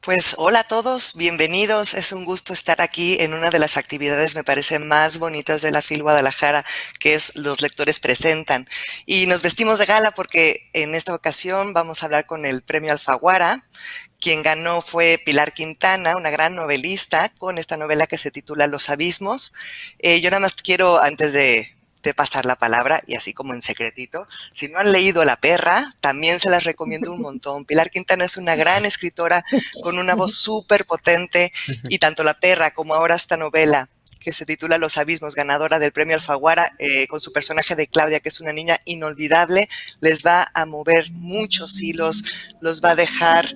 Pues hola a todos, bienvenidos. Es un gusto estar aquí en una de las actividades, me parece, más bonitas de la FIL Guadalajara, que es Los Lectores Presentan. Y nos vestimos de gala porque en esta ocasión vamos a hablar con el Premio Alfaguara. Quien ganó fue Pilar Quintana, una gran novelista, con esta novela que se titula Los Abismos. Yo nada más quiero, antes de pasar la palabra, y así como en secretito, si no han leído La Perra, también se las recomiendo un montón. Pilar Quintana es una gran escritora con una voz súper potente, y tanto La Perra como ahora esta novela que se titula Los Abismos, ganadora del Premio Alfaguara, con su personaje de Claudia, que es una niña inolvidable, les va a mover muchos hilos, los va a dejar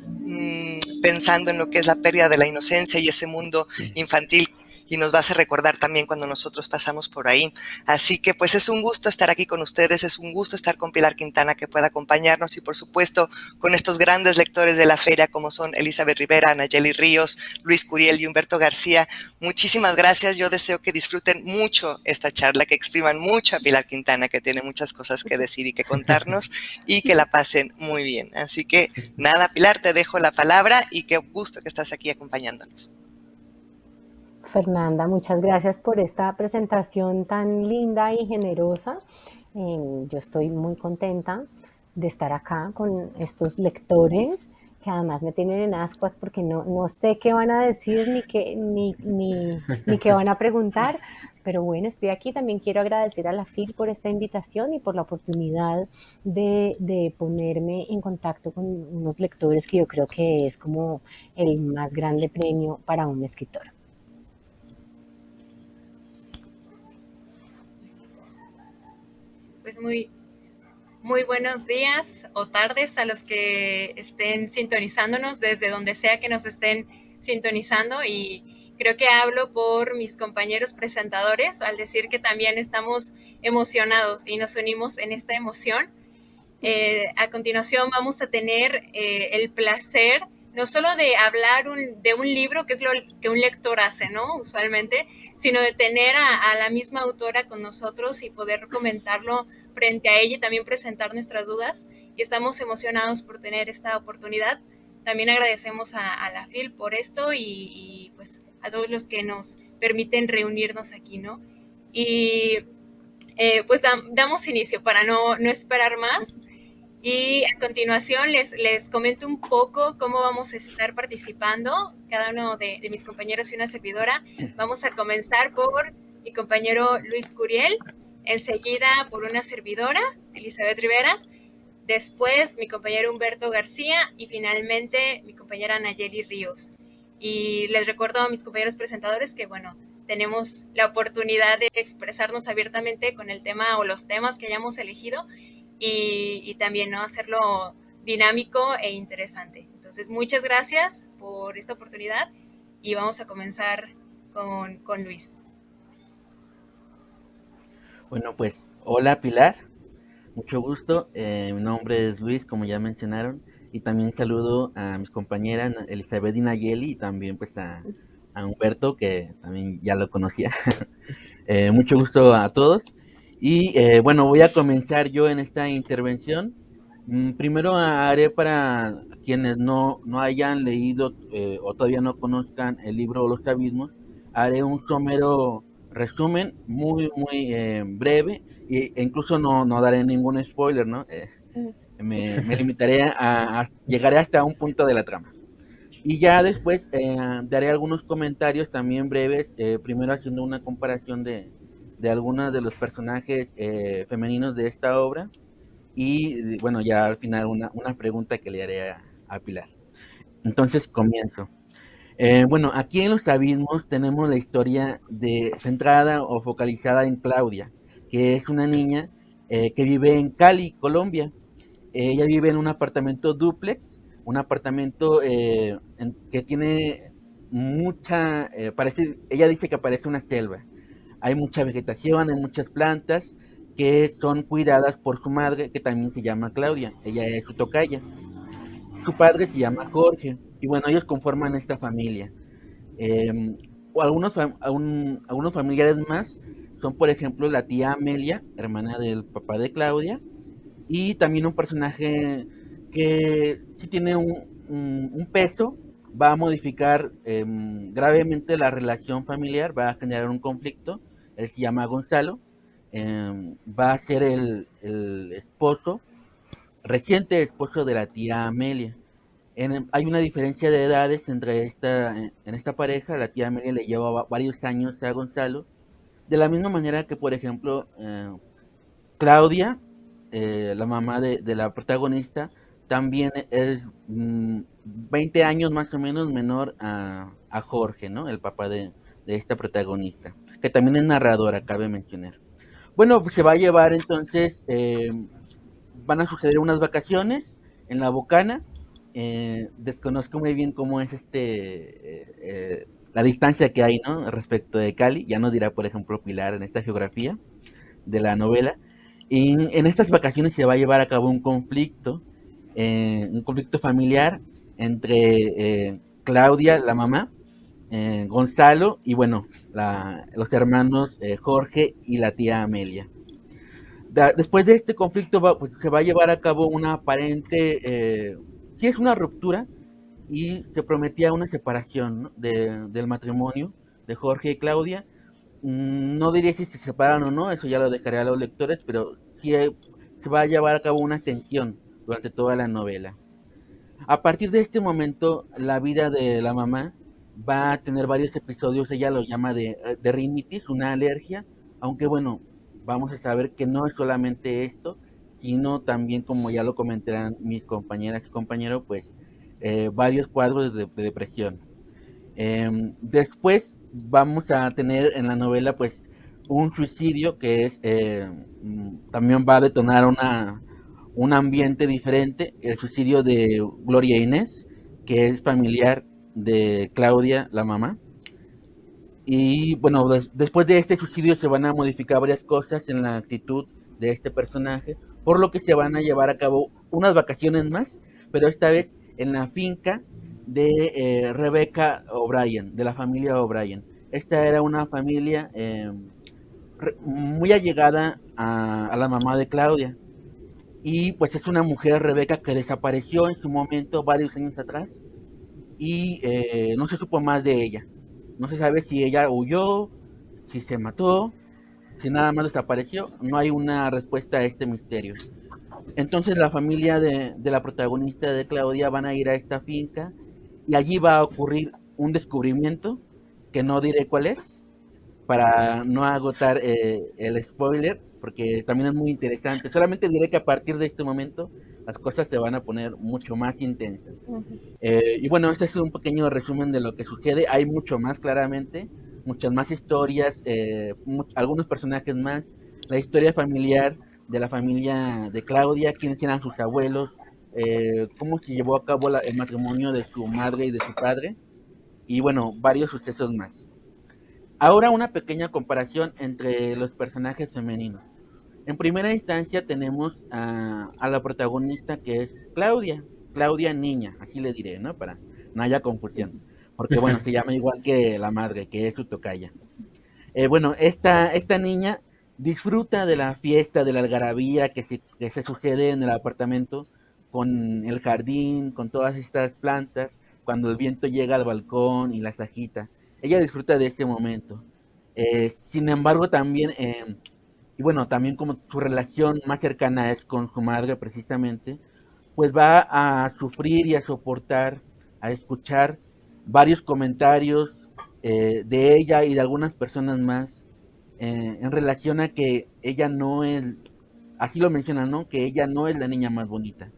pensando en lo que es la pérdida de la inocencia y ese mundo Sí. infantil, y nos va a hacer recordar también cuando nosotros pasamos por ahí. Así que pues es un gusto estar aquí con ustedes, es un gusto estar con Pilar Quintana, que pueda acompañarnos, y por supuesto con estos grandes lectores de la feria como son Elizabeth Rivera, Nayeli Ríos, Luis Curiel y Humberto García. Muchísimas gracias, yo deseo que disfruten mucho esta charla, que expriman mucho a Pilar Quintana, que tiene muchas cosas que decir y que contarnos, y que la pasen muy bien. Así que nada, Pilar, te dejo la palabra y qué gusto que estás aquí acompañándonos. Fernanda, muchas gracias por esta presentación tan linda y generosa. Yo estoy muy contenta de estar acá con estos lectores que además me tienen en ascuas porque no sé qué van a decir ni qué van a preguntar, pero bueno, estoy aquí. También quiero agradecer a la FIL por esta invitación y por la oportunidad de ponerme en contacto con unos lectores que yo creo que es como el más grande premio para un escritor. Pues muy buenos días o tardes a los que estén sintonizándonos desde donde sea que nos estén sintonizando, y creo que hablo por mis compañeros presentadores al decir que también estamos emocionados y nos unimos en esta emoción. A continuación vamos a tener el placer no solo de hablar de un libro, que es lo que un lector hace, ¿no? Usualmente, sino de tener a la misma autora con nosotros y poder comentarlo frente a ella y también presentar nuestras dudas. Y estamos emocionados por tener esta oportunidad. También agradecemos a la FIL por esto y pues a todos los que nos permiten reunirnos aquí, ¿no? Y pues damos inicio para no esperar más. Y a continuación les comento un poco cómo vamos a estar participando, cada uno de mis compañeros y una servidora. Vamos a comenzar por mi compañero Luis Curiel, enseguida por una servidora, Elizabeth Rivera, después mi compañero Humberto García y finalmente mi compañera Nayeli Ríos. Y les recuerdo a mis compañeros presentadores que, bueno, tenemos la oportunidad de expresarnos abiertamente con el tema o los temas que hayamos elegido, y también, ¿no?, hacerlo dinámico e interesante. Entonces, muchas gracias por esta oportunidad y vamos a comenzar con Luis. Bueno, pues hola Pilar, mucho gusto. Mi nombre es Luis, como ya mencionaron, y también saludo a mis compañeras Elizabeth y Nayeli, y también pues a Humberto, que también ya lo conocía. Mucho gusto a todos. Y bueno, voy a comenzar yo en esta intervención. Primero haré para quienes no hayan leído o todavía no conozcan el libro Los Abismos, haré un somero resumen muy breve, e incluso no daré ningún spoiler, ¿no? Me limitaré llegaré hasta un punto de la trama. Y ya después daré algunos comentarios también breves, primero haciendo una comparación de algunos de los personajes femeninos de esta obra, y bueno, ya al final una pregunta que le haré a Pilar. Entonces comienzo. Bueno, aquí en Los Abismos tenemos la historia centrada o focalizada en Claudia, que es una niña que vive en Cali, Colombia. Ella vive en un apartamento dúplex, un apartamento que tiene ella dice que parece una selva. Hay mucha vegetación, hay muchas plantas que son cuidadas por su madre, que también se llama Claudia. Ella es su tocaya. Su padre se llama Jorge. Y bueno, ellos conforman esta familia. Eh, o algunos familiares más son, por ejemplo, la tía Amelia, hermana del papá de Claudia, y también un personaje que sí tiene un peso, va a modificar gravemente la relación familiar, va a generar un conflicto. Él se llama Gonzalo, va a ser el esposo, reciente esposo de la tía Amelia. Hay una diferencia de edades entre en esta pareja. La tía Amelia le lleva varios años a Gonzalo, de la misma manera que, por ejemplo, Claudia, la mamá de la protagonista, también es 20 años más o menos menor a Jorge, ¿no? El papá de esta protagonista, que también es narradora, cabe mencionar. Bueno, pues se va a llevar entonces, van a suceder unas vacaciones en La Bocana. Desconozco muy bien cómo es la distancia que hay, ¿no? Respecto de Cali, ya nos dirá, por ejemplo, Pilar en esta geografía de la novela. Y en estas vacaciones se va a llevar a cabo un conflicto familiar entre Claudia, la mamá, Gonzalo y bueno, los hermanos Jorge y la tía Amelia. Después de este conflicto pues, se va a llevar a cabo una aparente, sí es una ruptura, y se prometía una separación, ¿no? Del matrimonio de Jorge y Claudia. No diría si se separan o no, eso ya lo dejaré a los lectores, pero sí se va a llevar a cabo una tensión durante toda la novela. A partir de este momento, la vida de la mamá va a tener varios episodios, ella lo llama de rinitis, una alergia, aunque bueno, vamos a saber que no es solamente esto, sino también, como ya lo comentarán mis compañeras y compañeros, pues varios cuadros de depresión. Después vamos a tener en la novela pues un suicidio que es también va a detonar un ambiente diferente, el suicidio de Gloria Inés, que es familiar de Claudia, la mamá. Y bueno, después de este suicidio se van a modificar varias cosas en la actitud de este personaje, por lo que se van a llevar a cabo unas vacaciones más, pero esta vez en la finca de Rebecca O'Brien, de la familia O'Brien. Esta era una familia muy allegada a la mamá de Claudia. Y pues es una mujer, Rebeca, que desapareció en su momento varios años atrás y no se supo más de ella. No se sabe si ella huyó, si se mató, si nada más desapareció. No hay una respuesta a este misterio. Entonces la familia de la protagonista de Claudia van a ir a esta finca y allí va a ocurrir un descubrimiento que no diré cuál es para no agotar el spoiler, porque también es muy interesante. Solamente diré que a partir de este momento las cosas se van a poner mucho más intensas. Y bueno, este es un pequeño resumen de lo que sucede. Hay mucho más, claramente, muchas más historias, algunos personajes más, la historia familiar de la familia de Claudia, quiénes eran sus abuelos, cómo se llevó a cabo el matrimonio de su madre y de su padre, y bueno, varios sucesos más. Ahora una pequeña comparación entre los personajes femeninos. En primera instancia tenemos a la protagonista, que es Claudia, Claudia niña, así le diré, ¿no? Para no haya confusión, porque bueno, se llama igual que la madre, que es su tocaya. Bueno, esta niña disfruta de la fiesta, de la algarabía que se sucede en el apartamento, con el jardín, con todas estas plantas, cuando el viento llega al balcón y las agita. Ella disfruta de ese momento. Sin embargo, también, y bueno, también como su relación más cercana es con su madre precisamente, pues va a sufrir y a soportar, a escuchar varios comentarios de ella y de algunas personas más en relación a que ella no es, así lo mencionan, ¿no? Que ella no es la niña más bonita.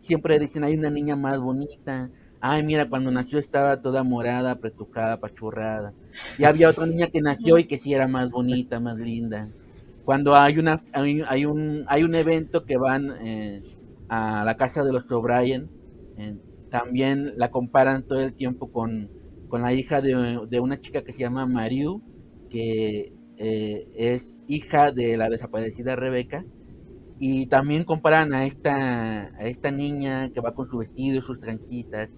Siempre dicen, hay una niña más bonita. Ay, mira, cuando nació estaba toda morada, apretujada, pachurrada. Y había otra niña que nació y que sí era más bonita, más linda. Cuando hay un evento que van a la casa de los O'Brien, eh, también la comparan todo el tiempo con la hija de una chica que se llama Mariu, que es hija de la desaparecida Rebeca, y también comparan a esta niña que va con su vestido y sus tranquitas,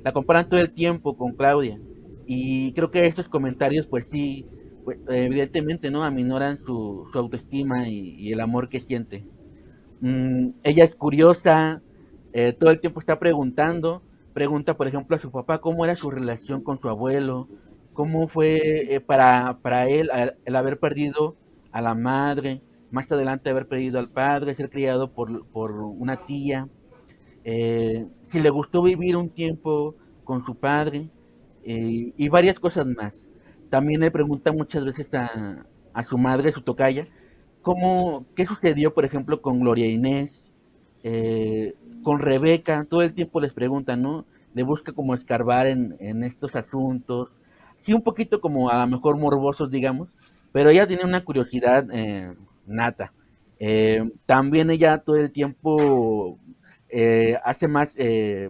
la comparan todo el tiempo con Claudia, y creo que estos comentarios pues sí, pues, evidentemente no aminoran su autoestima y el amor que siente. Ella es curiosa, todo el tiempo está preguntando, pregunta, por ejemplo, a su papá cómo era su relación con su abuelo, cómo fue para él el haber perdido a la madre, más adelante haber perdido al padre, ser criado por una tía, si le gustó vivir un tiempo con su padre y varias cosas más. También le pregunta muchas veces a su madre, su tocaya, qué sucedió, por ejemplo, con Gloria Inés, con Rebeca, todo el tiempo les pregunta, ¿no? Le busca como escarbar en estos asuntos, sí, un poquito como a lo mejor morbosos, digamos, pero ella tiene una curiosidad nata. También ella todo el tiempo hace más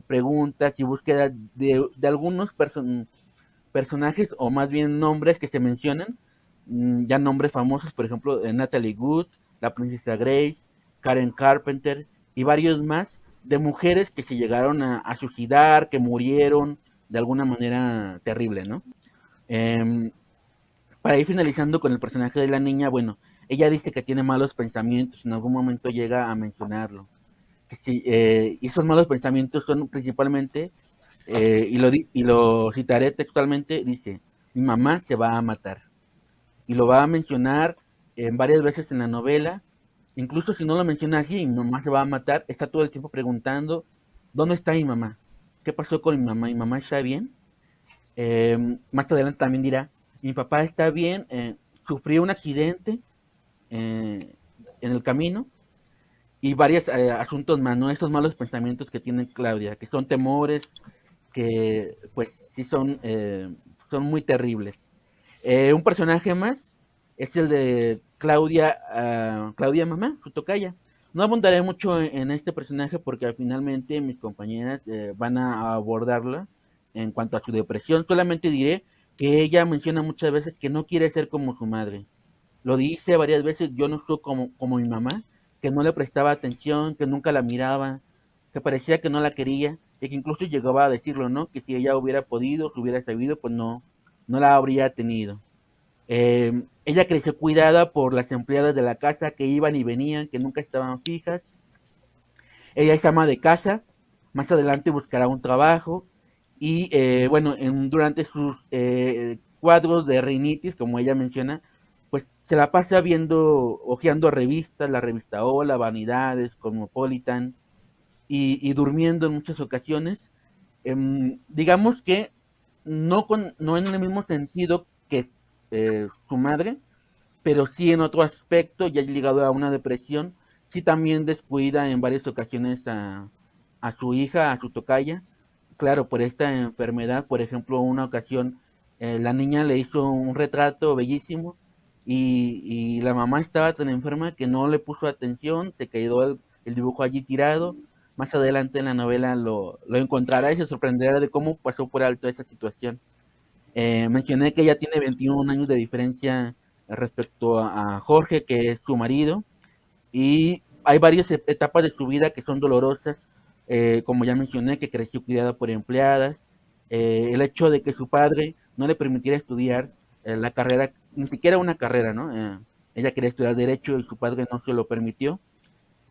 preguntas y búsqueda de algunos personajes o más bien nombres que se mencionan, ya nombres famosos, por ejemplo, Natalie Wood, la princesa Grace, Karen Carpenter y varios más de mujeres que se llegaron a suicidar, que murieron de alguna manera terrible, ¿no? Em, para ir finalizando con el personaje de la niña, bueno, ella dice que tiene malos pensamientos, en algún momento llega a mencionarlo. Que sí, y esos malos pensamientos son principalmente, y lo citaré textualmente, dice, mi mamá se va a matar. Y lo va a mencionar varias veces en la novela, incluso si no lo menciona así, mi mamá se va a matar, está todo el tiempo preguntando, ¿dónde está mi mamá? ¿Qué pasó con mi mamá? ¿Mi mamá está bien? Más adelante también dirá, mi papá está bien, sufrió un accidente eh, en el camino y varios asuntos más, ¿no? Esos malos pensamientos que tiene Claudia, que son temores, que pues sí son muy terribles. Un personaje más es el de Claudia, Claudia Mamá, su tocaya. No abundaré mucho en este personaje porque finalmente mis compañeras van a abordarla en cuanto a su depresión. Solamente diré que ella menciona muchas veces que no quiere ser como su madre. Lo dice varias veces, yo no soy como mi mamá, que no le prestaba atención, que nunca la miraba, que parecía que no la quería, y que incluso llegaba a decirlo, ¿no? Que si ella hubiera podido, si hubiera sabido, pues no la habría tenido. Ella creció cuidada por las empleadas de la casa que iban y venían, que nunca estaban fijas. Ella es ama de casa, más adelante buscará un trabajo y bueno, durante sus cuadros de rinitis, como ella menciona, pues se la pasa viendo, hojeando revistas, la revista Hola, Vanidades, Cosmopolitan y durmiendo en muchas ocasiones. Digamos que no en el mismo sentido que su madre, pero sí en otro aspecto, ya ligado a una depresión, sí también descuida en varias ocasiones a su hija, a su tocaya, claro, por esta enfermedad, por ejemplo, una ocasión la niña le hizo un retrato bellísimo y la mamá estaba tan enferma que no le puso atención, se quedó el dibujo allí tirado. Más adelante en la novela lo encontrará y se sorprenderá de cómo pasó por alto esa situación. Mencioné que ella tiene 21 años de diferencia respecto a Jorge, que es su marido, y hay varias etapas de su vida que son dolorosas, como ya mencioné, que creció cuidada por empleadas, el hecho de que su padre no le permitiera estudiar la carrera, ni siquiera una carrera, ¿no? Ella quería estudiar Derecho y su padre no se lo permitió.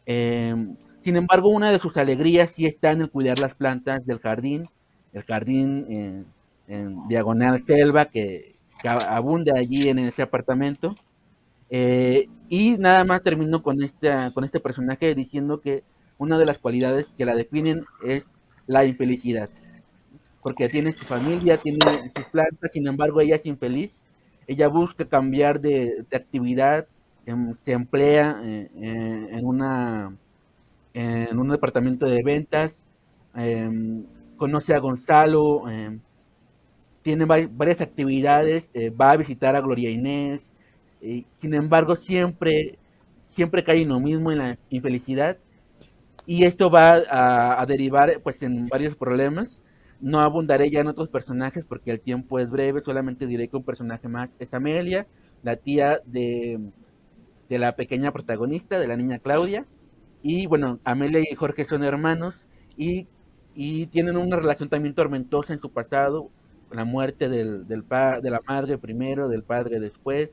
Eh, Sin embargo, una de sus alegrías sí está en el cuidar las plantas del jardín, el jardín en diagonal selva que abunda allí en ese apartamento. Y nada más termino con este personaje diciendo que una de las cualidades que la definen es la infelicidad, porque tiene su familia, tiene sus plantas, sin embargo ella es infeliz, ella busca cambiar de actividad, se emplea en un departamento de ventas, conoce a Gonzalo, tiene varias actividades, va a visitar a Gloria Inés, sin embargo siempre cae en lo mismo, en la infelicidad, y esto va a derivar pues en varios problemas. No abundaré ya en otros personajes porque el tiempo es breve, solamente diré que un personaje más es Amelia, la tía de la pequeña protagonista, de la niña Claudia, y bueno, Amelia y Jorge son hermanos y, y tienen una relación también tormentosa en su pasado, la muerte de la madre primero, del padre después.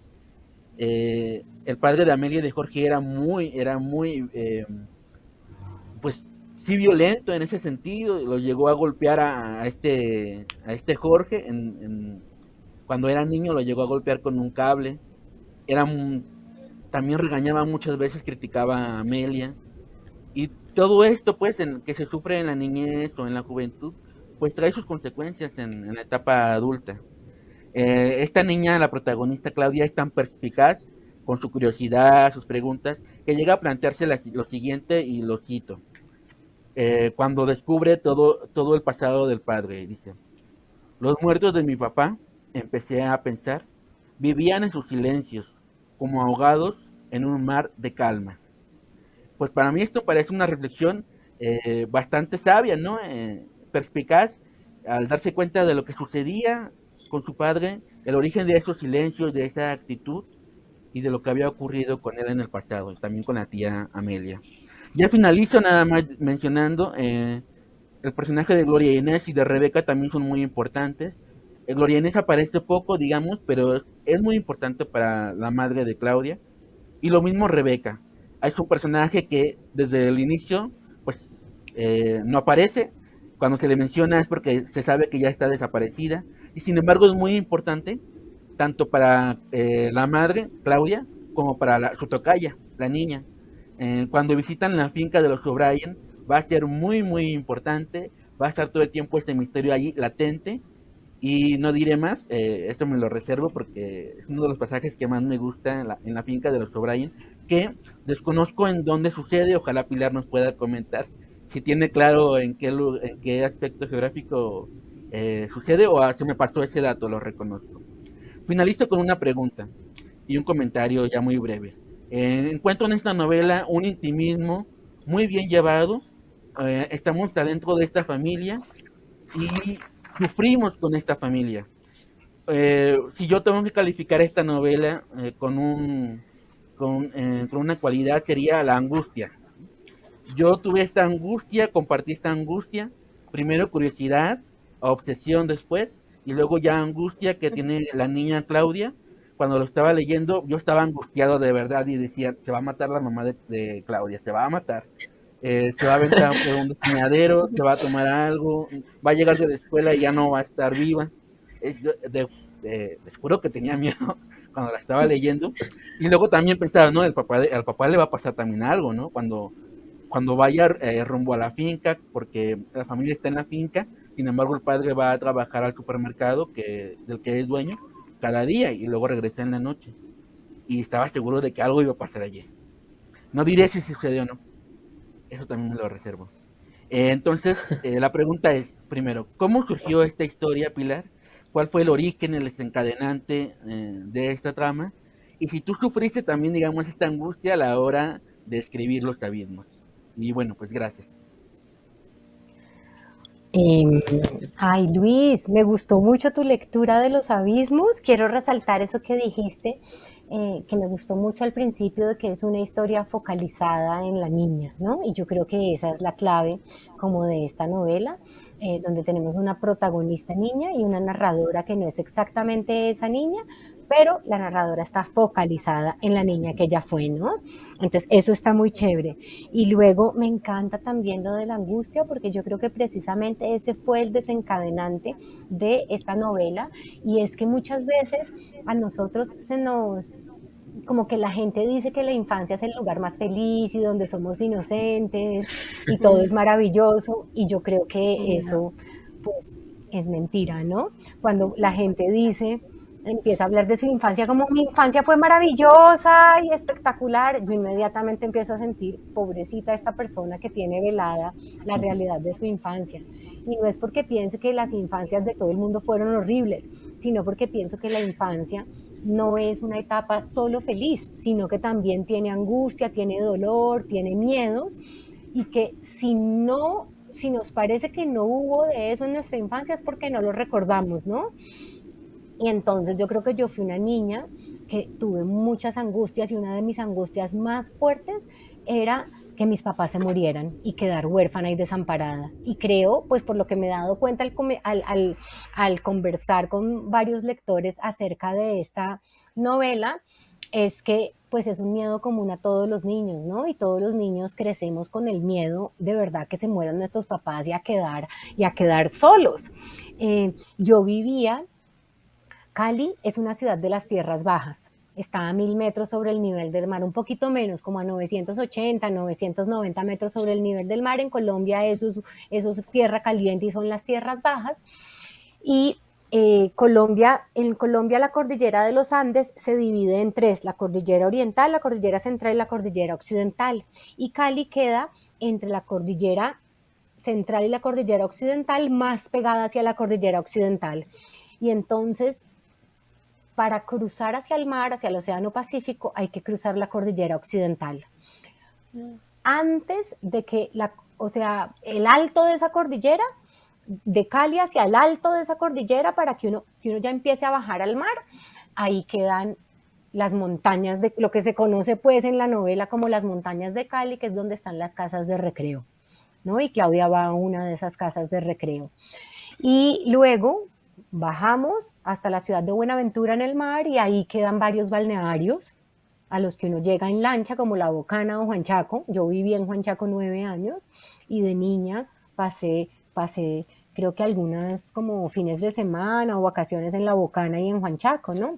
El padre de Amelia y de Jorge era muy, pues sí violento en ese sentido, lo llegó a golpear a este Jorge, cuando era niño lo llegó a golpear con un cable, era también regañaba muchas veces, criticaba a Amelia, y todo esto pues que se sufre en la niñez o en la juventud, pues trae sus consecuencias en la etapa adulta. Esta niña, la protagonista Claudia, es tan perspicaz con su curiosidad, sus preguntas, que llega a plantearse lo siguiente y lo cito. Cuando descubre todo el pasado del padre, dice, los muertos de mi papá, empecé a pensar, vivían en sus silencios, como ahogados en un mar de calma. Pues para mí esto parece una reflexión bastante sabia, ¿no? Perspicaz, al darse cuenta de lo que sucedía con su padre, el origen de esos silencios, de esa actitud y de lo que había ocurrido con él en el pasado, y también con la tía Amelia. Ya finalizo nada más mencionando el personaje de Gloria Inés y de Rebeca también son muy importantes. Gloria Inés aparece poco, digamos, pero es muy importante para la madre de Claudia. Y lo mismo Rebeca. Es un personaje que desde el inicio, pues, no aparece. Cuando se le menciona es porque se sabe que ya está desaparecida. Y sin embargo es muy importante, tanto para la madre, Claudia, como para su tocaya, la niña. Cuando visitan la finca de los O'Brien, va a ser muy, muy importante. Va a estar todo el tiempo este misterio allí latente. Y no diré más, esto me lo reservo porque es uno de los pasajes que más me gusta en la finca de los O'Brien, que desconozco en dónde sucede, ojalá Pilar nos pueda comentar si tiene claro en qué aspecto geográfico sucede o se me pasó ese dato, lo reconozco. Finalizo con una pregunta y un comentario ya muy breve. Encuentro en esta novela un intimismo muy bien llevado, estamos dentro de esta familia y sufrimos con esta familia. Si yo tengo que calificar esta novela con una cualidad sería la angustia. Yo tuve esta angustia, compartí esta angustia, primero curiosidad, obsesión después, y luego ya angustia que tiene la niña Claudia. Cuando lo estaba leyendo, yo estaba angustiado de verdad y decía, se va a matar la mamá de Claudia, se va a matar. Se va a aventar por un despeñadero, se va a tomar algo, va a llegar de la escuela y ya no va a estar viva. Les juro que tenía miedo cuando la estaba leyendo. Y luego también pensaba, ¿no? Al papá le va a pasar también algo, ¿no? Cuando vaya rumbo a la finca, porque la familia está en la finca, sin embargo el padre va a trabajar al supermercado del que es dueño cada día y luego regresa en la noche. Y estaba seguro de que algo iba a pasar allí. No diré si sucedió o no, eso también me lo reservo. Entonces, la pregunta es, primero, ¿cómo surgió esta historia, Pilar? ¿Cuál fue el origen, el desencadenante de esta trama? Y si tú sufriste también, digamos, esta angustia a la hora de escribir Los Abismos. Y bueno, pues gracias. Em, Ay, Luis, me gustó mucho tu lectura de Los Abismos. Quiero resaltar eso que dijiste, que me gustó mucho al principio, de que es una historia focalizada en la niña, ¿no? Y yo creo que esa es la clave como de esta novela, donde tenemos una protagonista niña y una narradora que no es exactamente esa niña, pero la narradora está focalizada en la niña que ella fue, ¿no? Entonces, eso está muy chévere. Y luego me encanta también lo de la angustia, porque yo creo que precisamente ese fue el desencadenante de esta novela, y es que muchas veces a nosotros como que la gente dice que la infancia es el lugar más feliz y donde somos inocentes y todo es maravilloso, y yo creo que eso pues es mentira, ¿no? Cuando la gente empieza a hablar de su infancia como mi infancia fue maravillosa y espectacular, yo inmediatamente empiezo a sentir, pobrecita esta persona que tiene velada la realidad de su infancia. Y no es porque piense que las infancias de todo el mundo fueron horribles, sino porque pienso que la infancia no es una etapa solo feliz, sino que también tiene angustia, tiene dolor, tiene miedos, y que si nos parece que no hubo de eso en nuestra infancia es porque no lo recordamos, ¿no? Y entonces yo creo que yo fui una niña que tuve muchas angustias, y una de mis angustias más fuertes era que mis papás se murieran y quedar huérfana y desamparada. Y creo, pues por lo que me he dado cuenta al conversar con varios lectores acerca de esta novela, es que pues es un miedo común a todos los niños, ¿no? Y todos los niños crecemos con el miedo de verdad que se mueran nuestros papás y a quedar solos. Yo vivía, Cali es una ciudad de las tierras bajas, está a 1000 metros sobre el nivel del mar, un poquito menos, como a 980, 990 metros sobre el nivel del mar. En Colombia eso es tierra caliente y son las tierras bajas. Y en Colombia la cordillera de los Andes se divide en tres: la cordillera oriental, la cordillera central y la cordillera occidental. Y Cali queda entre la cordillera central y la cordillera occidental, más pegada hacia la cordillera occidental. Y entonces, para cruzar hacia el mar, hacia el Océano Pacífico, hay que cruzar la cordillera occidental. Antes de que el alto de esa cordillera, de Cali hacia el alto de esa cordillera, para que uno ya empiece a bajar al mar, ahí quedan las montañas de lo que se conoce pues en la novela como las montañas de Cali, que es donde están las casas de recreo, ¿no? Y Claudia va a una de esas casas de recreo. Y luego bajamos hasta la ciudad de Buenaventura en el mar, y ahí quedan varios balnearios a los que uno llega en lancha, como La Bocana o Juan Chaco. Yo viví en Juan Chaco 9 años y de niña pasé creo que algunas como fines de semana o vacaciones en La Bocana y en Juan Chaco, ¿no?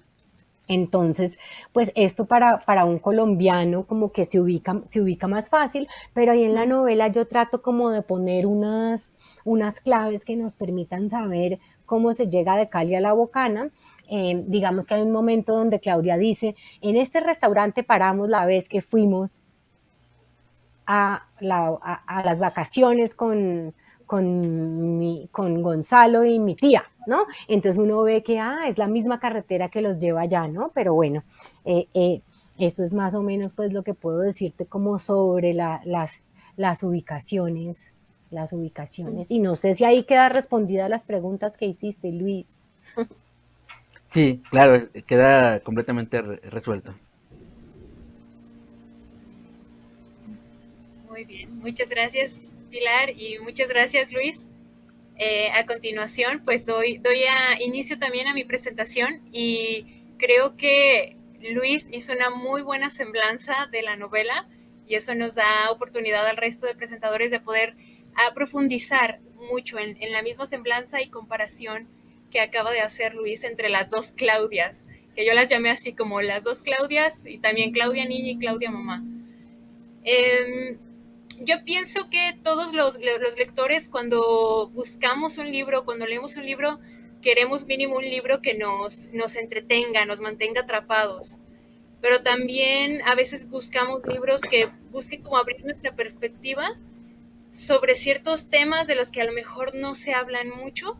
Entonces, pues esto para un colombiano como que se ubica más fácil, pero ahí en la novela yo trato como de poner unas claves que nos permitan saber cómo se llega de Cali a La Bocana. Digamos que hay un momento donde Claudia dice: en este restaurante paramos la vez que fuimos a las vacaciones con Gonzalo y mi tía, ¿no? Entonces uno ve que es la misma carretera que los lleva allá, ¿no? Pero bueno, eso es más o menos pues lo que puedo decirte como sobre las ubicaciones. Y no sé si ahí queda respondida las preguntas que hiciste, Luis. Sí, claro, queda completamente resuelto. Muy bien, muchas gracias Pilar y muchas gracias Luis. A continuación, pues doy inicio también a mi presentación, y creo que Luis hizo una muy buena semblanza de la novela, y eso nos da oportunidad al resto de presentadores de poder profundizar mucho en la misma semblanza y comparación que acaba de hacer Luis entre las dos Claudias, que yo las llamé así como las dos Claudias, y también Claudia niña y Claudia mamá. Yo pienso que todos los lectores, cuando buscamos un libro, cuando leemos un libro, queremos mínimo un libro que nos entretenga, nos mantenga atrapados. Pero también a veces buscamos libros que busquen como abrir nuestra perspectiva sobre ciertos temas de los que a lo mejor no se hablan mucho,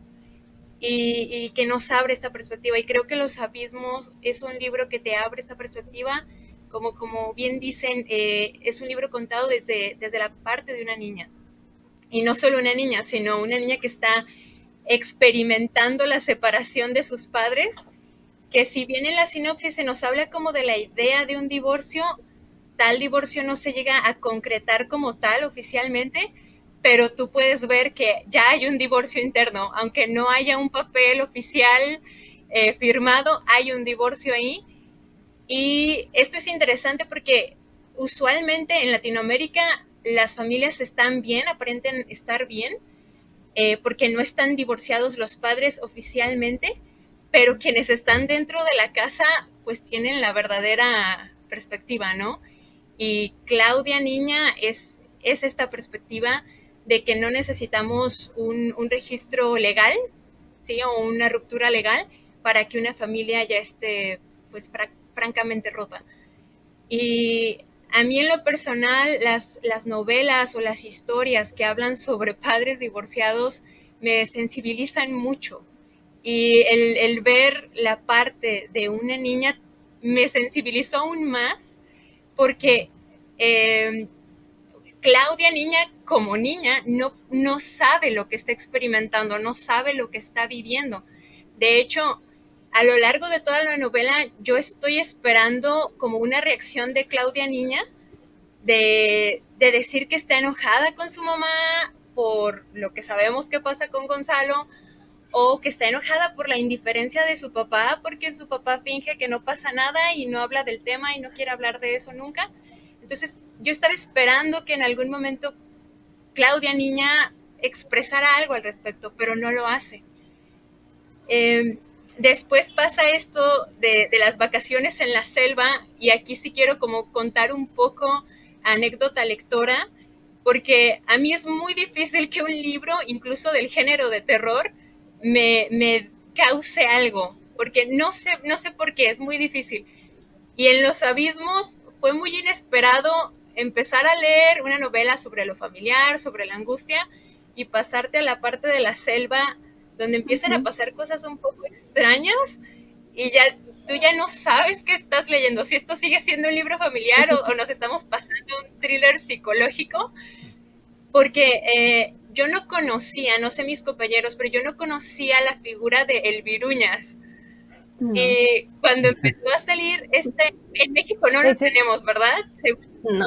y que nos abre esta perspectiva. Y creo que Los Abismos es un libro que te abre esa perspectiva. Como bien dicen, es un libro contado desde la parte de una niña. Y no solo una niña, sino una niña que está experimentando la separación de sus padres, que si bien en la sinopsis se nos habla como de la idea de un divorcio, tal divorcio no se llega a concretar como tal oficialmente, pero tú puedes ver que ya hay un divorcio interno, aunque no haya un papel oficial firmado, hay un divorcio ahí. Y esto es interesante porque usualmente en Latinoamérica las familias están bien, aparentan estar bien, porque no están divorciados los padres oficialmente, pero quienes están dentro de la casa pues tienen la verdadera perspectiva, ¿no? Y Claudia Niña es esta perspectiva de que no necesitamos un registro legal, ¿sí? O una ruptura legal para que una familia ya esté pues francamente rota. Y a mí en lo personal las novelas o las historias que hablan sobre padres divorciados me sensibilizan mucho, y el ver la parte de una niña me sensibilizó aún más, porque Claudia niña como niña no sabe lo que está experimentando, no sabe lo que está viviendo. De hecho, a lo largo de toda la novela yo estoy esperando como una reacción de Claudia niña de decir que está enojada con su mamá por lo que sabemos que pasa con Gonzalo, o que está enojada por la indiferencia de su papá, porque su papá finge que no pasa nada y no habla del tema y no quiere hablar de eso nunca. Entonces yo estaba esperando que en algún momento Claudia niña expresara algo al respecto, pero no lo hace. Después pasa esto de las vacaciones en la selva, y aquí sí quiero como contar un poco anécdota lectora, porque a mí es muy difícil que un libro, incluso del género de terror, me cause algo, porque no sé por qué, es muy difícil. Y en Los Abismos fue muy inesperado empezar a leer una novela sobre lo familiar, sobre la angustia, y pasarte a la parte de la selva donde empiezan a pasar cosas un poco extrañas y ya tú ya no sabes qué estás leyendo, si esto sigue siendo un libro familiar o nos estamos pasando un thriller psicológico, porque yo no conocía, no sé mis compañeros, pero yo no conocía la figura de El Viruñas. No. Y cuando empezó a salir, en México no lo tenemos, ¿verdad? No.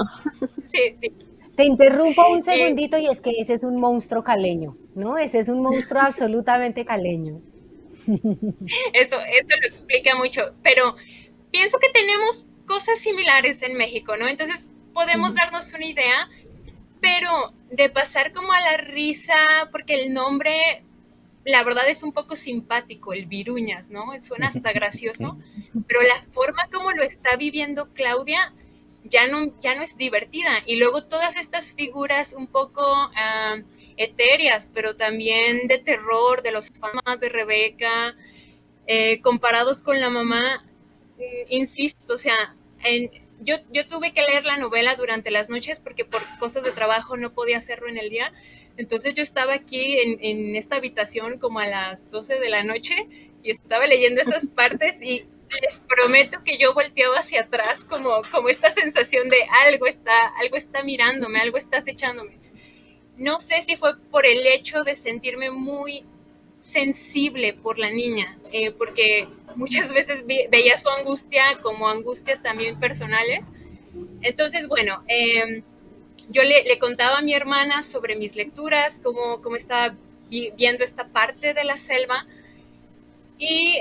Sí, sí. Te interrumpo un segundito y es que ese es un monstruo caleño, ¿no? Ese es un monstruo absolutamente caleño. Eso lo explica mucho, pero pienso que tenemos cosas similares en México, ¿no? Entonces podemos darnos una idea, pero de pasar como a la risa, porque el nombre, la verdad es un poco simpático, El Viruñas, ¿no? Suena hasta gracioso, pero la forma como lo está viviendo Claudia ya no es divertida. Y luego todas estas figuras un poco etéreas, pero también de terror, de los fantasmas de Rebeca, comparados con la mamá, insisto, o sea, yo tuve que leer la novela durante las noches porque por cosas de trabajo no podía hacerlo en el día. Entonces yo estaba aquí en esta habitación como a las 12 de la noche y estaba leyendo esas partes y les prometo que yo volteaba hacia atrás como esta sensación de algo está mirándome, algo está acechándome. No sé si fue por el hecho de sentirme muy sensible por la niña, porque muchas veces veía su angustia como angustias también personales. Entonces, bueno, yo le contaba a mi hermana sobre mis lecturas, cómo estaba viendo esta parte de la selva, y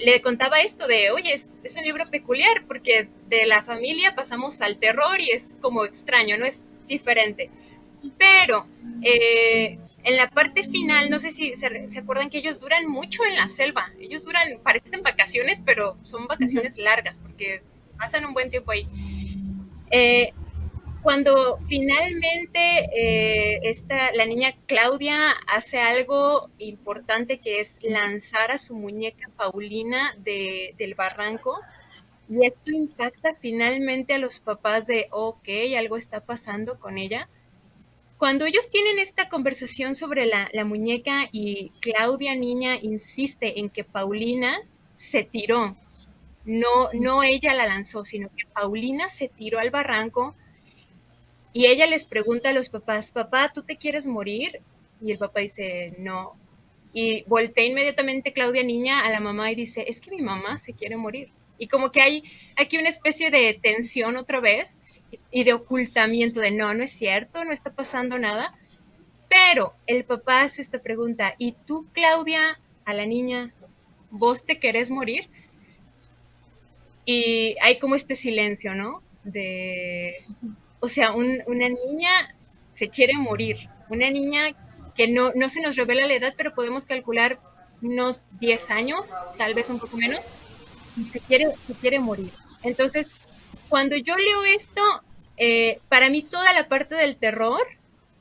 le contaba esto de, oye, es un libro peculiar, porque de la familia pasamos al terror y es como extraño, no es diferente. Pero en la parte final, no sé si se acuerdan que ellos duran mucho en la selva. Ellos parecen vacaciones, pero son vacaciones largas, porque pasan un buen tiempo ahí. Cuando finalmente la niña Claudia hace algo importante, que es lanzar a su muñeca Paulina del barranco, y esto impacta finalmente a los papás de, ok, algo está pasando con ella. Cuando ellos tienen esta conversación sobre la muñeca y Claudia niña insiste en que Paulina se tiró, no ella la lanzó, sino que Paulina se tiró al barranco, y ella les pregunta a los papás, papá, ¿tú te quieres morir? Y el papá dice, no. Y voltea inmediatamente Claudia niña a la mamá y dice, es que mi mamá se quiere morir. Y como que hay aquí una especie de tensión otra vez y de ocultamiento de no es cierto, no está pasando nada. Pero el papá hace esta pregunta, ¿y tú, Claudia, a la niña, vos te querés morir? Y hay como este silencio, ¿no? O sea, una niña se quiere morir, una niña que no se nos revela la edad, pero podemos calcular unos 10 años, tal vez un poco menos, y se quiere morir. Entonces, cuando yo leo esto, para mí toda la parte del terror,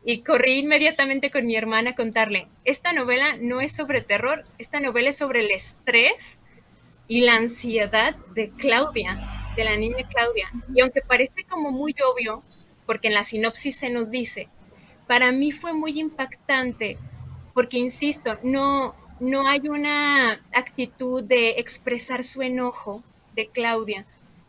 y corrí inmediatamente con mi hermana a contarle, esta novela no es sobre terror, esta novela es sobre el estrés y la ansiedad de Claudia, de la niña Claudia. Y aunque parece como muy obvio, porque en la sinopsis se nos dice, para mí fue muy impactante, porque insisto, no hay una actitud de expresar su enojo de Claudia.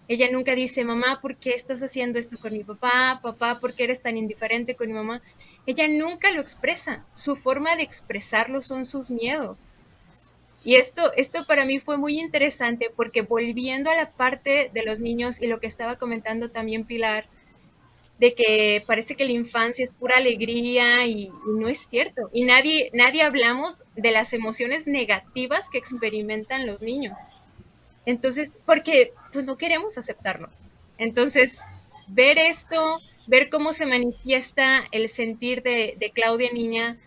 Ella nunca dice, mamá, ¿por qué estás haciendo esto con mi papá? Papá, ¿por qué eres tan indiferente con mi mamá? Ella nunca lo expresa. Su forma de expresarlo son sus miedos. Y esto para mí fue muy interesante, porque volviendo a la parte de los niños y lo que estaba comentando también Pilar, de que parece que la infancia es pura alegría y no es cierto. Y nadie hablamos de las emociones negativas que experimentan los niños. Entonces, porque pues no queremos aceptarlo. Entonces, ver esto, ver cómo se manifiesta el sentir de Claudia niña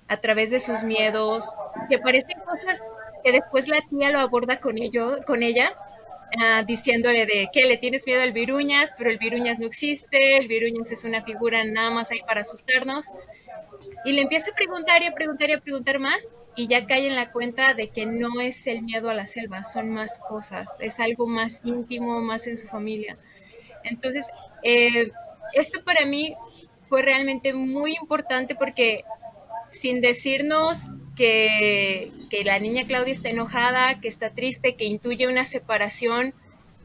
a través de sus miedos, que parecen cosas que después la tía lo aborda con ella, diciéndole de que le tienes miedo al viruñas, pero el viruñas no existe, el viruñas es una figura nada más ahí para asustarnos. Y le empieza a preguntar y a preguntar y a preguntar más, y ya cae en la cuenta de que no es el miedo a la selva, son más cosas, es algo más íntimo, más en su familia. Entonces, esto para mí fue realmente muy importante porque sin decirnos que la niña Claudia está enojada, que está triste, que intuye una separación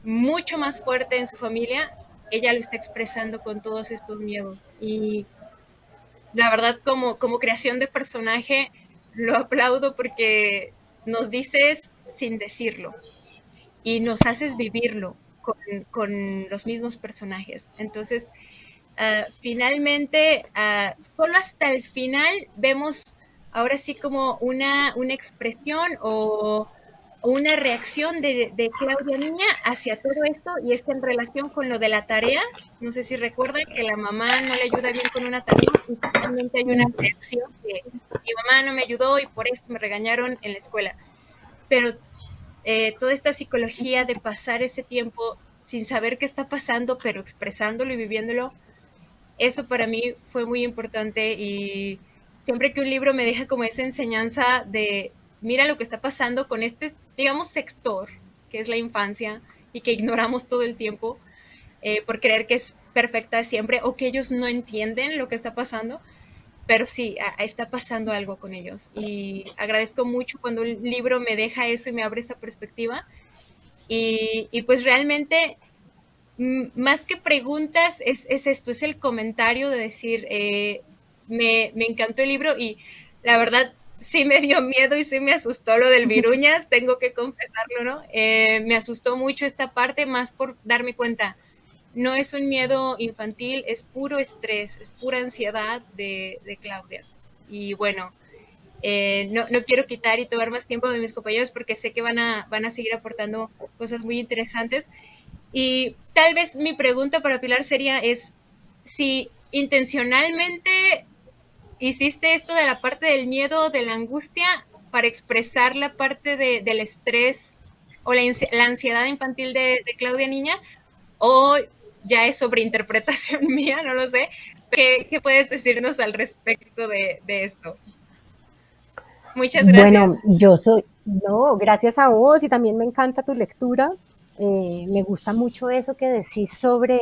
mucho más fuerte en su familia, ella lo está expresando con todos estos miedos. Y la verdad, como creación de personaje, lo aplaudo porque nos dices sin decirlo y nos haces vivirlo con los mismos personajes. Entonces, finalmente, solo hasta el final vemos ahora sí como una expresión o una reacción de Claudia Niña hacia todo esto y está en relación con lo de la tarea. No sé si recuerdan que la mamá no le ayuda bien con una tarea y finalmente hay una reacción de mi mamá no me ayudó y por esto me regañaron en la escuela. Pero toda esta psicología de pasar ese tiempo sin saber qué está pasando, pero expresándolo y viviéndolo, eso para mí fue muy importante y siempre que un libro me deja como esa enseñanza de mira lo que está pasando con este, digamos, sector, que es la infancia y que ignoramos todo el tiempo por creer que es perfecta siempre o que ellos no entienden lo que está pasando, pero sí, está pasando algo con ellos y agradezco mucho cuando un libro me deja eso y me abre esa perspectiva y pues realmente más que preguntas, es esto, es el comentario de decir, me encantó el libro y la verdad sí me dio miedo y sí me asustó lo del viruñas, tengo que confesarlo, ¿no? Me asustó mucho esta parte, más por darme cuenta, no es un miedo infantil, es puro estrés, es pura ansiedad de Claudia. Y bueno, no quiero quitar y tomar más tiempo de mis compañeros porque sé que van a seguir aportando cosas muy interesantes. Y tal vez mi pregunta para Pilar sería es si intencionalmente hiciste esto de la parte del miedo, de la angustia, para expresar la parte del estrés o la ansiedad infantil de Claudia Niña, o ya es sobreinterpretación mía, no lo sé. ¿Qué puedes decirnos al respecto de esto? Muchas gracias. Bueno, no, gracias a vos y también me encanta tu lectura. Me gusta mucho eso que decís sobre,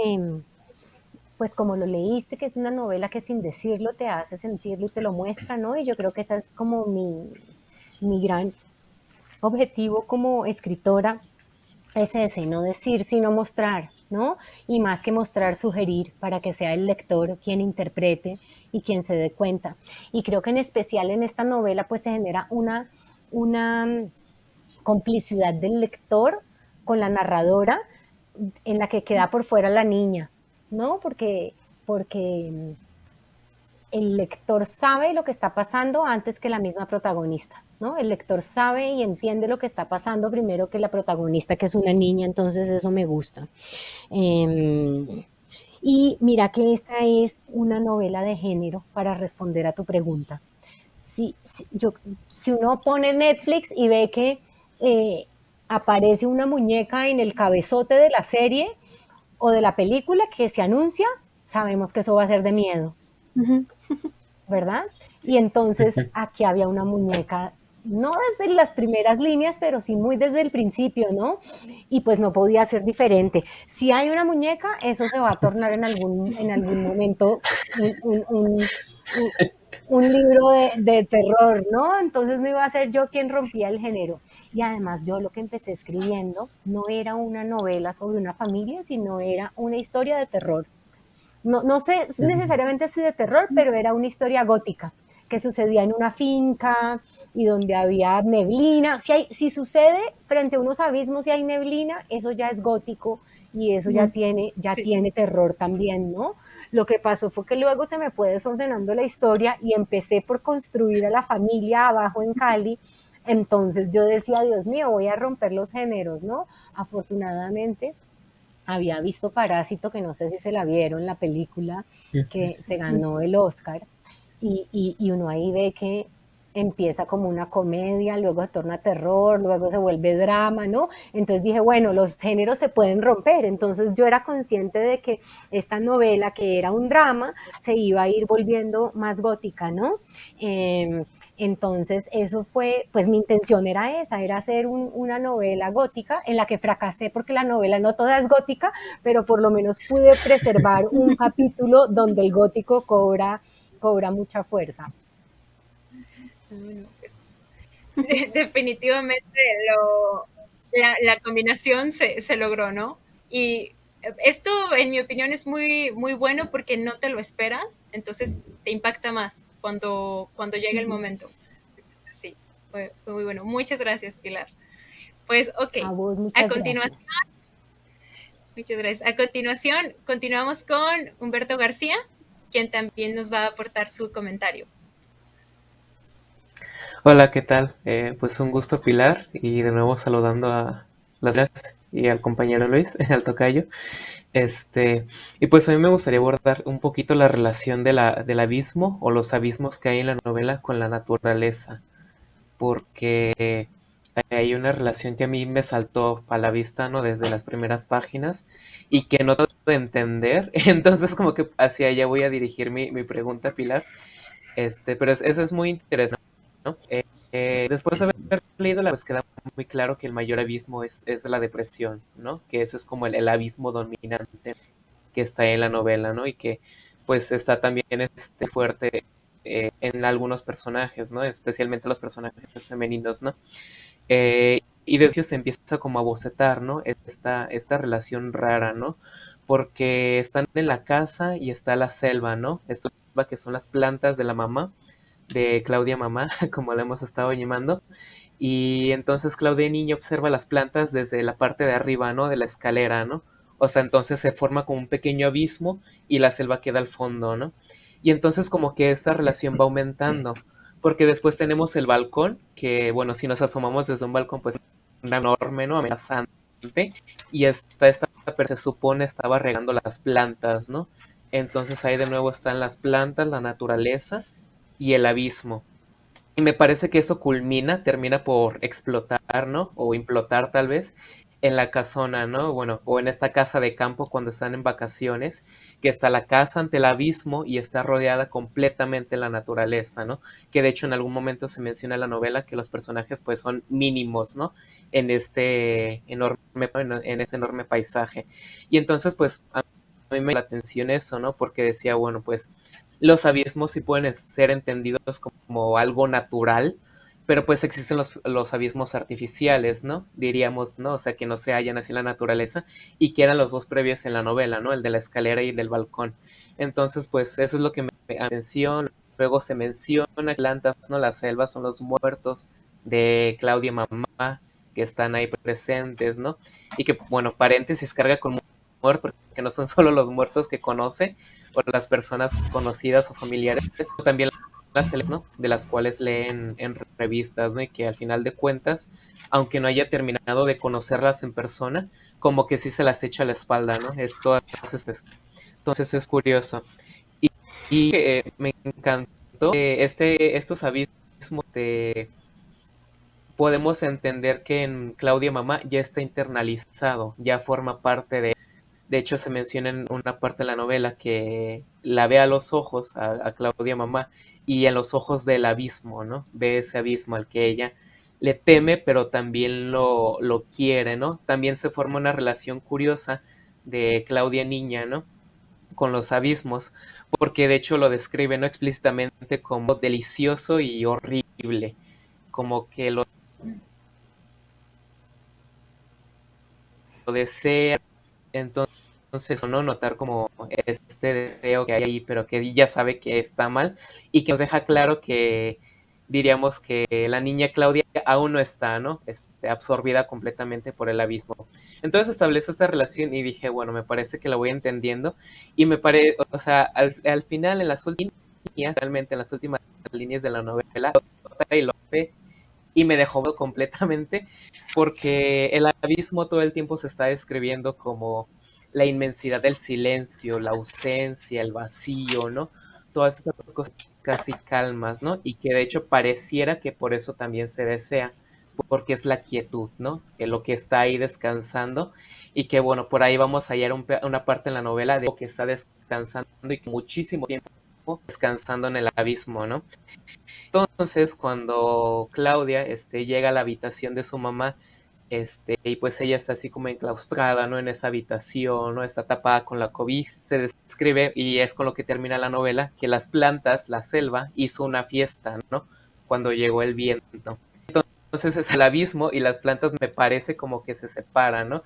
pues como lo leíste, que es una novela que sin decirlo te hace sentirlo y te lo muestra, ¿no? Y yo creo que esa es como mi gran objetivo como escritora, es ese, no decir, sino mostrar, ¿no? Y más que mostrar, sugerir para que sea el lector quien interprete y quien se dé cuenta. Y creo que en especial en esta novela pues se genera una complicidad del lector con la narradora en la que queda por fuera la niña, ¿no? Porque el lector sabe lo que está pasando antes que la misma protagonista, ¿no? El lector sabe y entiende lo que está pasando primero que la protagonista, que es una niña, entonces eso me gusta. Y mira que esta es una novela de género para responder a tu pregunta. Si uno pone Netflix y ve que aparece una muñeca en el cabezote de la serie o de la película que se anuncia, sabemos que eso va a ser de miedo, ¿verdad? Y entonces aquí había una muñeca, no desde las primeras líneas, pero sí muy desde el principio, ¿no? Y pues no podía ser diferente. Si hay una muñeca, eso se va a tornar en algún momento un libro de terror, ¿no? Entonces no iba a ser yo quien rompía el género. Y además yo lo que empecé escribiendo no era una novela sobre una familia, sino era una historia de terror. No sé necesariamente si de terror, pero era una historia gótica que sucedía en una finca y donde había neblina. Si sucede frente a unos abismos y hay neblina, eso ya es gótico y eso ya tiene terror también, ¿no? Lo que pasó fue que luego se me fue desordenando la historia y empecé por construir a la familia abajo en Cali. Entonces yo decía, Dios mío, voy a romper los géneros, ¿no? Afortunadamente había visto Parásito, que no sé si se la vieron, la película que se ganó el Oscar, y uno ahí ve que empieza como una comedia, luego se torna terror, luego se vuelve drama, ¿no? Entonces dije, bueno, los géneros se pueden romper. Entonces yo era consciente de que esta novela, que era un drama, se iba a ir volviendo más gótica, ¿no? Entonces eso fue, pues mi intención era esa, era hacer una novela gótica en la que fracasé porque la novela no toda es gótica, pero por lo menos pude preservar un capítulo donde el gótico cobra mucha fuerza. Bueno, pues, definitivamente la combinación se logró, ¿no? Y esto, en mi opinión, es muy, muy bueno porque no te lo esperas, entonces te impacta más cuando llega el momento. Sí, fue muy bueno. Muchas gracias, Pilar. Pues, ok, A vos a muchas continuación, gracias. muchas gracias. A continuación, continuamos con Humberto García, quien también nos va a aportar su comentario. Hola, ¿qué tal? Pues un gusto, Pilar, y de nuevo saludando a las chicas y al compañero Luis, al tocayo. Y pues a mí me gustaría abordar un poquito la relación del abismo o los abismos que hay en la novela con la naturaleza, porque hay una relación que a mí me saltó a la vista, ¿no? Desde las primeras páginas y que no trato de entender, entonces como que hacia allá voy a dirigir mi pregunta, Pilar. Pero eso es muy interesante, ¿no? Después de haber leído la pues queda muy claro que el mayor abismo es la depresión, ¿no? Que ese es como el abismo dominante que está en la novela, ¿no? Y que pues está también fuerte en algunos personajes, ¿no? Especialmente los personajes femeninos, ¿no? Y de hecho se empieza como a bocetar, ¿no? Esta relación rara, ¿no? Porque están en la casa y está la selva, ¿no? Esta selva que son las plantas de la mamá, de Claudia Mamá, como la hemos estado llamando. Y entonces Claudia Niña observa las plantas desde la parte de arriba, ¿no? De la escalera, ¿no? O sea, entonces se forma como un pequeño abismo y la selva queda al fondo, ¿no? Y entonces como que esta relación va aumentando, porque después tenemos el balcón, que bueno, si nos asomamos desde un balcón, pues es enorme, ¿no? Amenazante, y esta pero se supone estaba regando las plantas, ¿no? Entonces ahí de nuevo están las plantas, la naturaleza y el abismo. Y me parece que eso termina por explotar, ¿no? O implotar tal vez en la casona, ¿no? Bueno, o en esta casa de campo cuando están en vacaciones, que está la casa ante el abismo y está rodeada completamente de la naturaleza, ¿no? Que de hecho en algún momento se menciona en la novela que los personajes pues son mínimos, ¿no? En en ese enorme paisaje. Y entonces pues a mí me llama la atención eso, ¿no? Porque decía, bueno, pues los abismos sí pueden ser entendidos como algo natural, pero pues existen los abismos artificiales, ¿no? Diríamos, ¿no? O sea, que no se hallan así en la naturaleza y que eran los dos previos en la novela, ¿no? El de la escalera y el del balcón. Entonces, pues eso es lo que me atención. Luego se menciona plantas, ¿no? Las selvas son los muertos de Claudia Mamá que están ahí presentes, ¿no? Y que, bueno, paréntesis, carga con muertos, porque no son solo los muertos que conoce, o las personas conocidas o familiares, también las series, ¿no? De las cuales leen en revistas, ¿no? Y que al final de cuentas, aunque no haya terminado de conocerlas en persona, como que sí se las echa a la espalda, ¿no? Entonces es curioso. Y me encantó estos abismos de podemos entender que en Claudia Mamá ya está internalizado, ya forma parte de hecho, se menciona en una parte de la novela que la ve a los ojos, a Claudia Mamá, y en los ojos del abismo, ¿no? Ve ese abismo al que ella le teme, pero también lo quiere, ¿no? También se forma una relación curiosa de Claudia Niña, ¿no? Con los abismos, porque de hecho lo describe, ¿no? Explícitamente como delicioso y horrible, como que lo desea. Entonces, ¿no? Notar como este deseo que hay ahí, pero que ella sabe que está mal y que nos deja claro que diríamos que la niña Claudia aún no está, ¿no? Absorbida completamente por el abismo. Entonces establece esta relación y dije, bueno, me parece que la voy entendiendo y me parece, o sea, al final, en las últimas líneas, realmente en las últimas líneas de la novela, y lo ve y me dejó completamente porque el abismo todo el tiempo se está describiendo como la inmensidad del silencio, la ausencia, el vacío, ¿no? Todas esas cosas casi calmas, ¿no? Y que de hecho pareciera que por eso también se desea, porque es la quietud, ¿no? Que lo que está ahí descansando y que bueno, por ahí vamos a hallar una parte en la novela de que está descansando y que muchísimo tiempo descansando en el abismo, ¿no? Entonces, cuando Claudia llega a la habitación de su mamá, y pues ella está así como enclaustrada, ¿no? En esa habitación, ¿no? Está tapada con la cobija. Se describe, y es con lo que termina la novela, que las plantas, la selva, hizo una fiesta, ¿no? Cuando llegó el viento. Entonces es el abismo y las plantas me parece como que se separan, ¿no?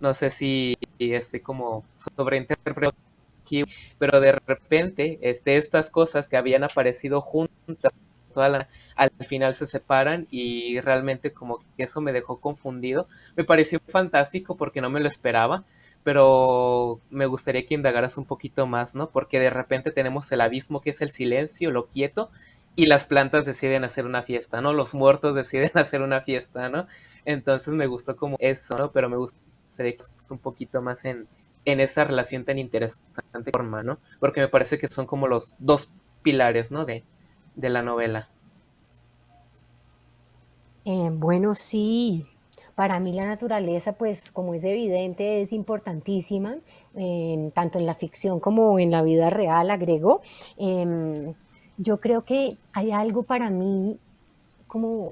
No sé si estoy como sobreinterpretando aquí, pero de repente estas cosas que habían aparecido juntas al final se separan y realmente como que eso me dejó confundido. Me pareció fantástico porque no me lo esperaba, pero me gustaría que indagaras un poquito más, ¿no? Porque de repente tenemos el abismo que es el silencio, lo quieto, y las plantas deciden hacer una fiesta, ¿no? Los muertos deciden hacer una fiesta, ¿no? Entonces me gustó como eso, ¿no? Pero me gustaría que un poquito más en esa relación tan interesante forma, ¿no? Porque me parece que son como los dos pilares, ¿no? De la novela. Bueno, sí, para mí la naturaleza, pues como es evidente, es importantísima, tanto en la ficción como en la vida real, agrego. Em, yo creo que hay algo para mí como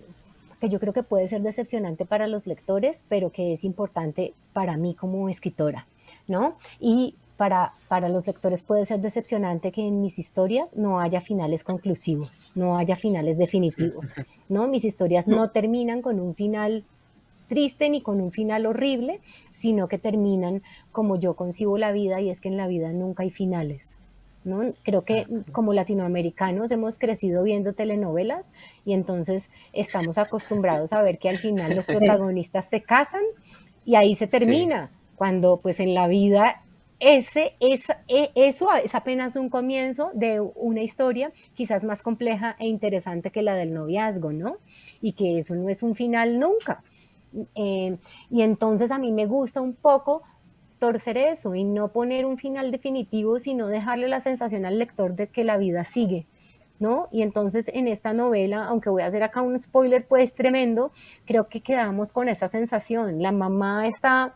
que yo creo que puede ser decepcionante para los lectores, pero que es importante para mí como escritora, ¿no? Y para los lectores puede ser decepcionante que en mis historias no haya finales conclusivos, no haya finales definitivos, ¿no? Mis historias no terminan con un final triste ni con un final horrible, sino que terminan como yo concibo la vida, y es que en la vida nunca hay finales, ¿no? Creo que como latinoamericanos hemos crecido viendo telenovelas y entonces estamos acostumbrados a ver que al final los protagonistas se casan y ahí se Sí. termina, cuando pues en la vida eso es apenas un comienzo de una historia quizás más compleja e interesante que la del noviazgo, ¿no? Y que eso no es un final nunca. Y entonces a mí me gusta un poco torcer eso y no poner un final definitivo, sino dejarle la sensación al lector de que la vida sigue, ¿no? Y entonces en esta novela, aunque voy a hacer acá un spoiler pues tremendo, creo que quedamos con esa sensación. La mamá está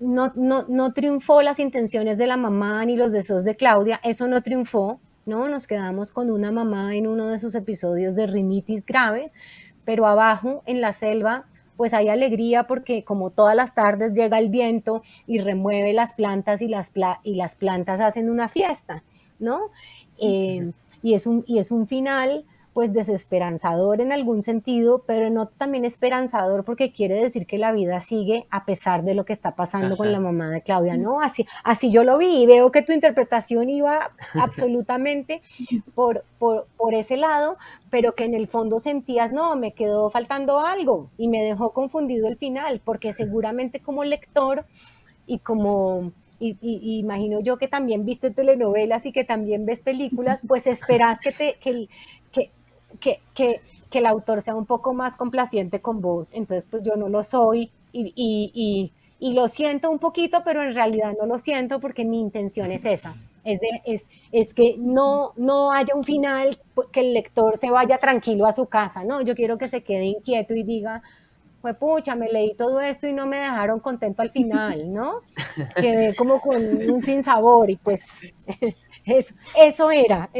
no triunfó las intenciones de la mamá ni los deseos de Claudia, eso no triunfó, ¿no? Nos quedamos con una mamá en uno de sus episodios de rinitis grave, pero abajo en la selva pues hay alegría porque como todas las tardes llega el viento y remueve las plantas y las plantas hacen una fiesta, ¿no? Eh, y es un final pues desesperanzador en algún sentido, pero no también esperanzador porque quiere decir que la vida sigue a pesar de lo que está pasando con la Ajá. mamá de Claudia, ¿no? Así yo lo vi y veo que tu interpretación iba absolutamente por ese lado, pero que en el fondo sentías, no, me quedó faltando algo y me dejó confundido el final, porque seguramente como lector y como imagino yo que también viste telenovelas y que también ves películas, pues esperas que, que el autor sea un poco más complaciente con vos. Entonces, pues yo no lo soy y lo siento un poquito, pero en realidad no lo siento porque mi intención es esa. Es que no haya un final, que el lector se vaya tranquilo a su casa, no, yo quiero que se quede inquieto y diga, pues pucha, me leí todo esto y no me dejaron contento al final, ¿no? Quedé como con un sinsabor y pues eso era.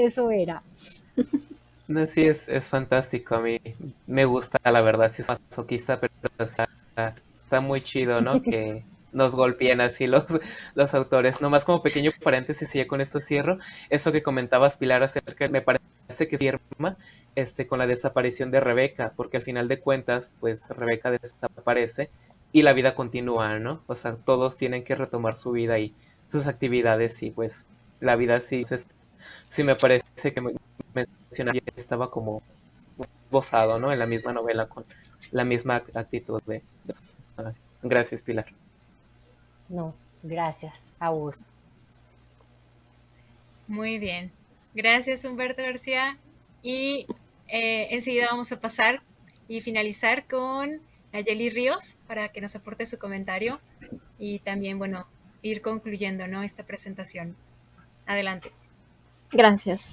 No, sí, es fantástico. A mí me gusta, la verdad, sí es masoquista, pero está muy chido, ¿no? Que nos golpeen así los autores. Nomás como pequeño paréntesis, y ya con esto cierro. Eso que comentabas, Pilar, acerca, me parece que firma con la desaparición de Rebeca, porque al final de cuentas, pues Rebeca desaparece y la vida continúa, ¿no? O sea, todos tienen que retomar su vida y sus actividades y pues la vida sí, entonces, sí me parece que mencionaba, estaba como esbozado, ¿no? En la misma novela, con la misma actitud de los personajes. Gracias, Pilar. No, gracias a vos. Muy bien. Gracias, Humberto García. Y enseguida vamos a pasar y finalizar con Nayeli Ríos para que nos aporte su comentario y también, bueno, ir concluyendo, ¿no?, esta presentación. Adelante. Gracias.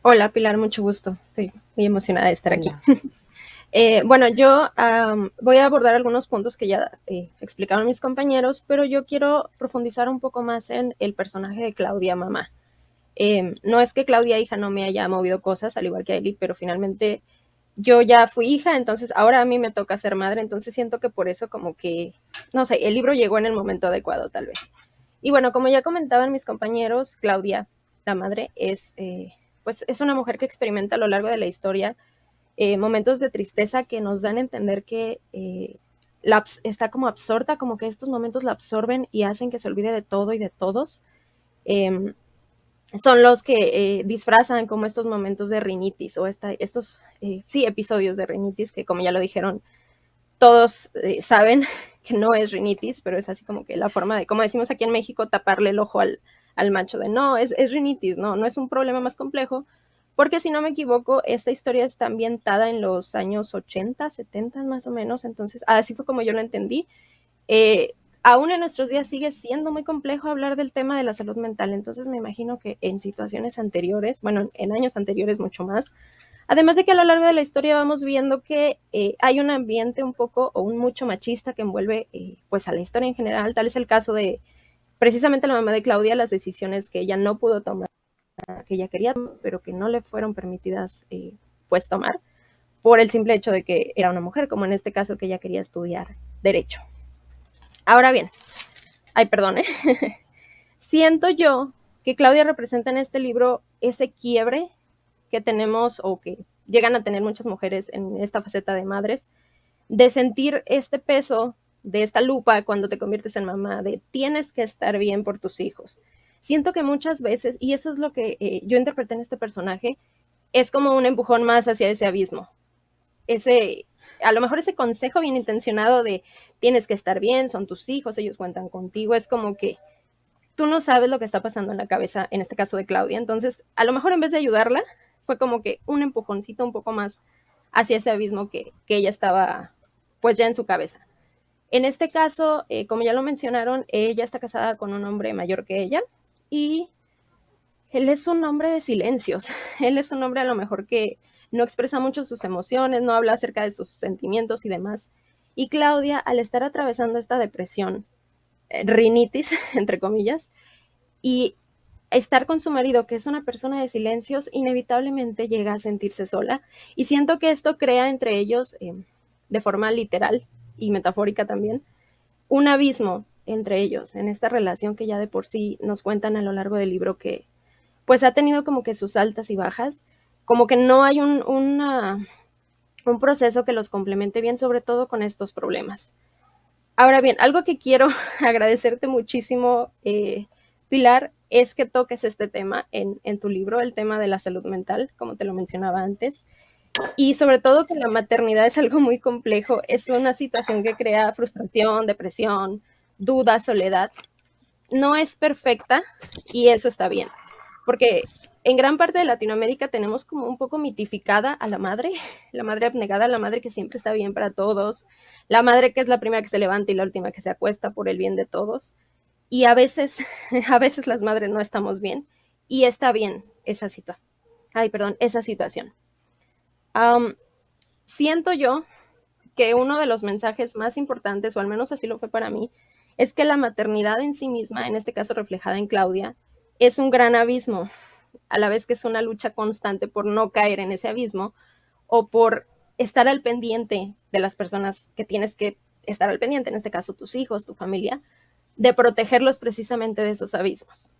Hola, Pilar, mucho gusto. Estoy muy emocionada de estar Hola. aquí. Bueno, yo voy a abordar algunos puntos que ya explicaron mis compañeros, pero yo quiero profundizar un poco más en el personaje de Claudia mamá. No es que Claudia hija no me haya movido cosas, al igual que Eli, pero finalmente yo ya fui hija, entonces ahora a mí me toca ser madre, entonces siento que por eso como que, no sé, el libro llegó en el momento adecuado tal vez. Y bueno, como ya comentaban mis compañeros, Claudia, la madre, pues es una mujer que experimenta a lo largo de la historia momentos de tristeza que nos dan a entender que está como absorta, como que estos momentos la absorben y hacen que se olvide de todo y de todos. Son los que disfrazan como estos momentos de rinitis o estos, sí, episodios de rinitis que, como ya lo dijeron, todos saben que no es rinitis, pero es así como que la forma de, como decimos aquí en México, taparle el ojo al macho de no, es rinitis, no es un problema más complejo, porque si no me equivoco, esta historia está ambientada en los años 80, 70 más o menos, entonces así fue como yo lo entendí. Aún en nuestros días sigue siendo muy complejo hablar del tema de la salud mental, entonces me imagino que en situaciones anteriores, bueno, en años anteriores mucho más, además de que a lo largo de la historia vamos viendo que hay un ambiente un poco o un mucho machista que envuelve pues a la historia en general, tal es el caso de precisamente la mamá de Claudia, las decisiones que ella no pudo tomar, que ella quería, pero que no le fueron permitidas pues tomar por el simple hecho de que era una mujer, como en este caso que ella quería estudiar Derecho. Ahora bien, perdón, siento yo que Claudia representa en este libro ese quiebre que tenemos o que llegan a tener muchas mujeres en esta faceta de madres, de sentir este peso de esta lupa cuando te conviertes en mamá, de tienes que estar bien por tus hijos. Siento que muchas veces, y eso es lo que yo interpreté en este personaje, es como un empujón más hacia ese abismo. A lo mejor ese consejo bien intencionado de tienes que estar bien, son tus hijos, ellos cuentan contigo, es como que tú no sabes lo que está pasando en la cabeza, en este caso de Claudia, entonces a lo mejor en vez de ayudarla, fue como que un empujoncito un poco más hacia ese abismo que ella estaba pues ya en su cabeza. En este caso, como ya lo mencionaron, ella está casada con un hombre mayor que ella y él es un hombre de silencios, él es un hombre a lo mejor que no expresa mucho sus emociones, no habla acerca de sus sentimientos y demás. Y Claudia, al estar atravesando esta depresión, rinitis, entre comillas, y estar con su marido, que es una persona de silencios, inevitablemente llega a sentirse sola. Y siento que esto crea entre ellos, de forma literal y metafórica también, un abismo entre ellos, en esta relación que ya de por sí nos cuentan a lo largo del libro que pues ha tenido como que sus altas y bajas, como que no hay un proceso que los complemente bien, sobre todo con estos problemas. Ahora bien, algo que quiero agradecerte muchísimo, Pilar, es que toques este tema en tu libro, el tema de la salud mental, como te lo mencionaba antes, y sobre todo que la maternidad es algo muy complejo, es una situación que crea frustración, depresión, duda, soledad. No es perfecta y eso está bien, porque en gran parte de Latinoamérica tenemos como un poco mitificada a la madre abnegada, la madre que siempre está bien para todos, la madre que es la primera que se levanta y la última que se acuesta por el bien de todos. Y a veces, a veces las madres no estamos bien y está bien esa situación. Esa situación. Siento yo que uno de los mensajes más importantes, o al menos así lo fue para mí, es que la maternidad en sí misma, en este caso reflejada en Claudia, es un gran abismo, a la vez que es una lucha constante por no caer en ese abismo o por estar al pendiente de las personas que tienes que estar al pendiente, en este caso tus hijos, tu familia, de protegerlos precisamente de esos abismos.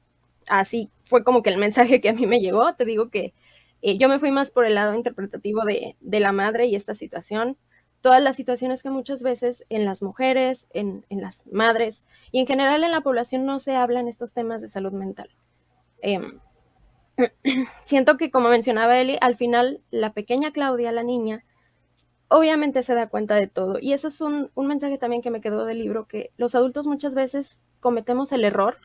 Así fue como que el mensaje que a mí me llegó. Te digo que yo me fui más por el lado interpretativo de la madre y esta situación, todas las situaciones que muchas veces en las mujeres, en las madres y en general en la población no se hablan estos temas de salud mental. siento que, como mencionaba Eli, al final la pequeña Claudia, la niña, obviamente se da cuenta de todo. Y eso es un mensaje también que me quedó del libro, que los adultos muchas veces cometemos el error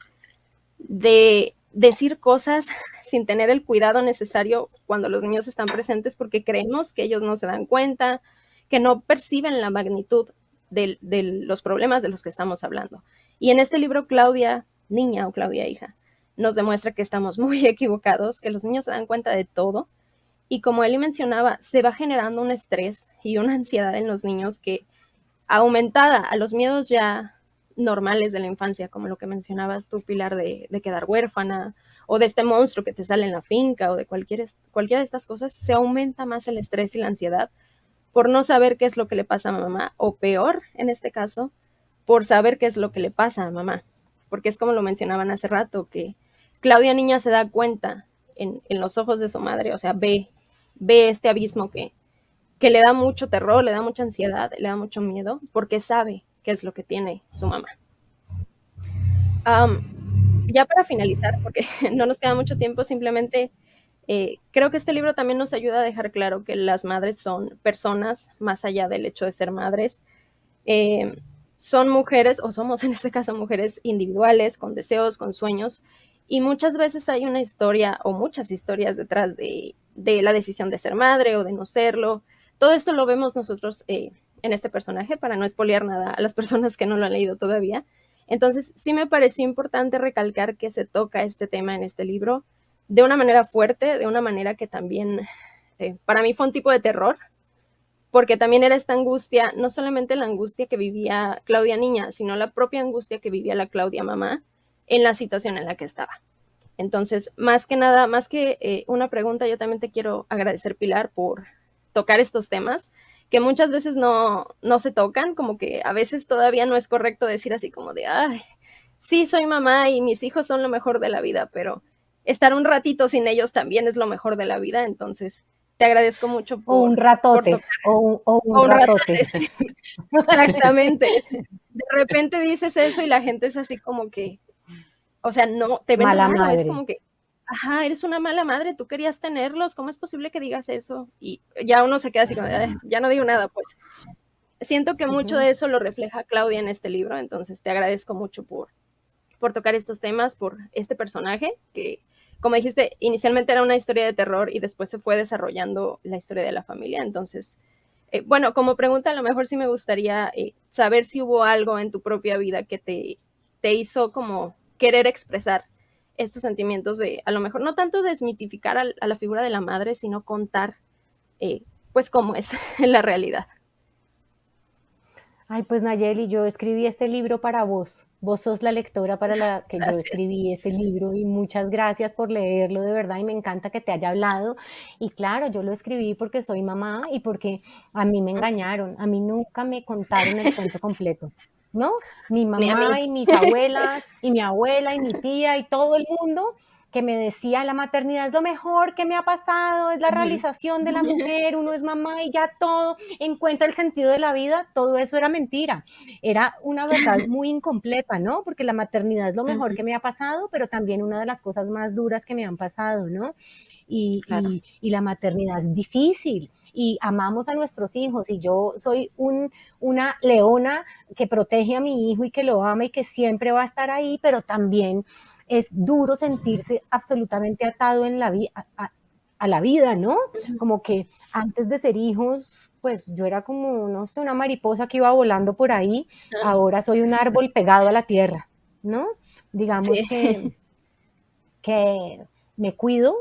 de decir cosas sin tener el cuidado necesario cuando los niños están presentes, porque creemos que ellos no se dan cuenta, que no perciben la magnitud de los problemas de los que estamos hablando. Y en este libro, Claudia niña o Claudia hija nos demuestra que estamos muy equivocados, que los niños se dan cuenta de todo. Y como Eli mencionaba, se va generando un estrés y una ansiedad en los niños que, aumentada a los miedos ya normales de la infancia, como lo que mencionabas tú, Pilar, de quedar huérfana, o de este monstruo que te sale en la finca, o de cualquiera de estas cosas, se aumenta más el estrés y la ansiedad por no saber qué es lo que le pasa a mamá, o peor, en este caso, por saber qué es lo que le pasa a mamá. Porque es como lo mencionaban hace rato, que Claudia niña se da cuenta en los ojos de su madre, o sea, ve este abismo que le da mucho terror, le da mucha ansiedad, le da mucho miedo, porque sabe qué es lo que tiene su mamá. Ya para finalizar, porque no nos queda mucho tiempo, simplemente creo que este libro también nos ayuda a dejar claro que las madres son personas más allá del hecho de ser madres. Son mujeres, o somos en este caso mujeres individuales, con deseos, con sueños, y muchas veces hay una historia o muchas historias detrás de la decisión de ser madre o de no serlo. Todo esto lo vemos nosotros en este personaje, para no espolear nada a las personas que no lo han leído todavía. Entonces, sí me pareció importante recalcar que se toca este tema en este libro de una manera fuerte, de una manera que también para mí fue un tipo de terror, porque también era esta angustia, no solamente la angustia que vivía Claudia niña, sino la propia angustia que vivía la Claudia mamá en la situación en la que estaba. Entonces, más que nada, más que una pregunta, yo también te quiero agradecer, Pilar, por tocar estos temas que muchas veces no se tocan, como que a veces todavía no es correcto decir así como de, ay, sí, soy mamá y mis hijos son lo mejor de la vida, pero estar un ratito sin ellos también es lo mejor de la vida. Entonces, te agradezco mucho O un por ratote, tocar. o un O un ratote. ratote. Exactamente. De repente dices eso y la gente es así como que, o sea, no, te ven Mala raro, es madre. como que, ajá, eres una mala madre, tú querías tenerlos, ¿cómo es posible que digas eso? Y ya uno se queda así como, ya no digo nada, pues. Siento que mucho de eso lo refleja Claudia en este libro, entonces te agradezco mucho por tocar estos temas, por este personaje que, como dijiste, inicialmente era una historia de terror y después se fue desarrollando la historia de la familia. Entonces, bueno, como pregunta, a lo mejor sí me gustaría saber si hubo algo en tu propia vida que te hizo como querer expresar estos sentimientos de, a lo mejor, no tanto desmitificar a la figura de la madre, sino contar, pues, cómo es en la realidad. Ay, pues Nayeli, yo escribí este libro para vos. Vos sos la lectora para la que yo Gracias. escribí este libro y muchas gracias por leerlo de verdad y me encanta que te haya hablado. Y claro, yo lo escribí porque soy mamá y porque a mí me engañaron, a mí nunca me contaron el cuento completo, ¿no? Mi Ni a mí. mamá y mis abuelas y mi abuela y mi tía y todo el mundo que me decía la maternidad es lo mejor que me ha pasado, es la realización de la mujer, uno es mamá y ya todo encuentra el sentido de la vida, todo eso era mentira, era una verdad muy incompleta, ¿no? Porque la maternidad es lo mejor que me ha pasado, pero también una de las cosas más duras que me han pasado, ¿no? Claro. Y la maternidad es difícil y amamos a nuestros hijos y yo soy una leona que protege a mi hijo y que lo ama y que siempre va a estar ahí, pero también es duro sentirse absolutamente atado en la a la vida, ¿no? Como que antes de ser hijos, pues yo era como, no sé, una mariposa que iba volando por ahí, ahora soy un árbol pegado a la tierra, ¿no? Digamos Sí. que me cuido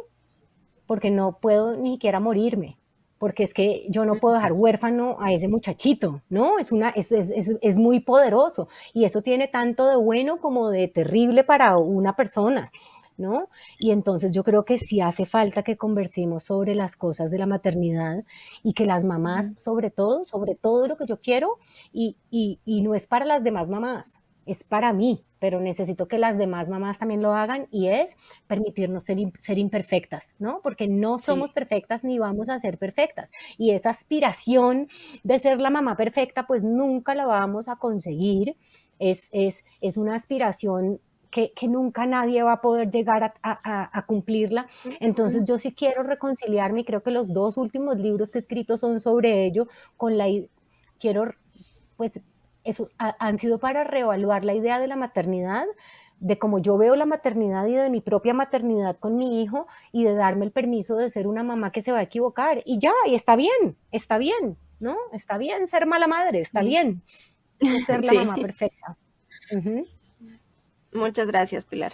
porque no puedo ni siquiera morirme, porque es que yo no puedo dejar huérfano a ese muchachito, ¿no? Es muy poderoso y eso tiene tanto de bueno como de terrible para una persona, ¿no? Y entonces yo creo que sí hace falta que conversemos sobre las cosas de la maternidad y que las mamás, sobre todo lo que yo quiero, y no es para las demás mamás, es para mí, pero necesito que las demás mamás también lo hagan y es permitirnos ser imperfectas, ¿no? Porque no somos Sí. perfectas ni vamos a ser perfectas. Y esa aspiración de ser la mamá perfecta, pues nunca la vamos a conseguir. Es una aspiración que nunca nadie va a poder llegar a cumplirla. Entonces yo sí quiero reconciliarme y creo que los 2 últimos libros que he escrito son sobre ello, quiero, pues, eso, han sido para reevaluar la idea de la maternidad, de cómo yo veo la maternidad y de mi propia maternidad con mi hijo y de darme el permiso de ser una mamá que se va a equivocar. Y ya, y está bien, ¿no? Está bien ser mala madre, está bien no ser la mamá Sí, perfecta. Ujú. muchas gracias, Pilar.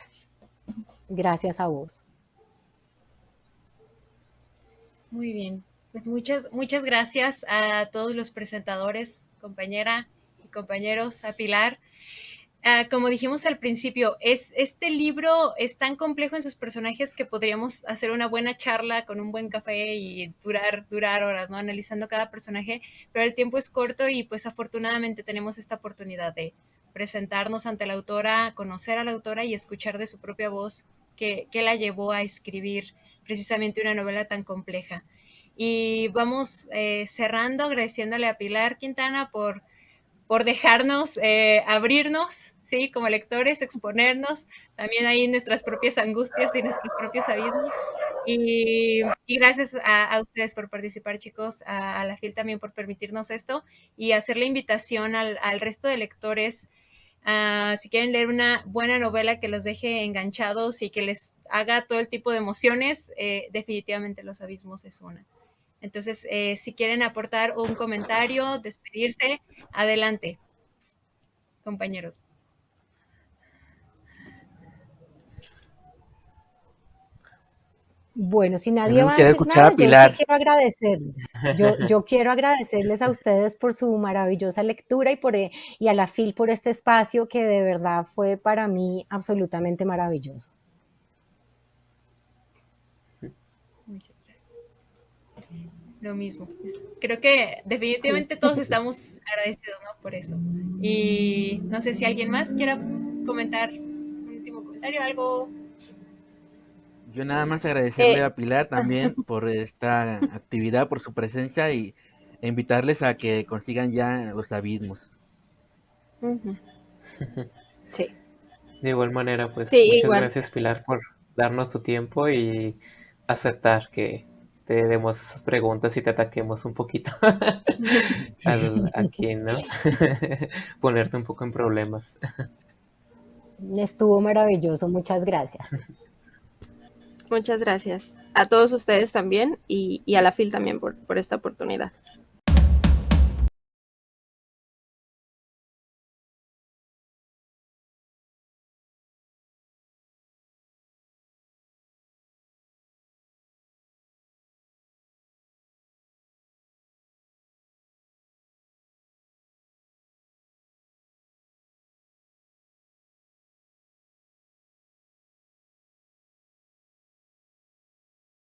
Gracias a vos. Muy bien, pues muchas gracias a todos los presentadores, compañera y compañeros, a Pilar. Como dijimos al principio, este libro es tan complejo en sus personajes que podríamos hacer una buena charla con un buen café y durar horas, ¿no? Analizando cada personaje, pero el tiempo es corto y pues afortunadamente tenemos esta oportunidad de presentarnos ante la autora, conocer a la autora y escuchar de su propia voz qué la llevó a escribir precisamente una novela tan compleja. Y vamos cerrando agradeciéndole a Pilar Quintana por dejarnos abrirnos, ¿sí? Como lectores, exponernos, también ahí nuestras propias angustias y nuestros propios abismos. Y gracias a ustedes por participar, chicos, a la FIL también por permitirnos esto y hacer la invitación al resto de lectores. Si quieren leer una buena novela que los deje enganchados y que les haga todo el tipo de emociones, definitivamente Los Abismos es una. Entonces, si quieren aportar un comentario, despedirse, adelante, compañeros. Bueno, si Yo nadie me va a gustaría decir escuchar nada, a yo sí Pilar. quiero agradecerles. Yo quiero agradecerles a ustedes por su maravillosa lectura y a la FIL por este espacio que de verdad fue para mí absolutamente maravilloso. Muchas gracias. Lo mismo. Creo que Sí. definitivamente todos estamos agradecidos, ¿no? Por eso. Y no sé si alguien más quiera comentar un último comentario, algo. Yo nada más agradecerle Eh, a Pilar también por esta actividad, por su presencia e invitarles a que consigan ya Los Abismos. Ujú, sí, De igual manera, pues sí, muchas igual. gracias Pilar por darnos tu tiempo y aceptar que te demos esas preguntas y te ataquemos un poquito aquí, ¿no? Ponerte un poco en problemas. Estuvo maravilloso, muchas gracias. Muchas gracias. A todos ustedes también y a la FIL también por esta oportunidad.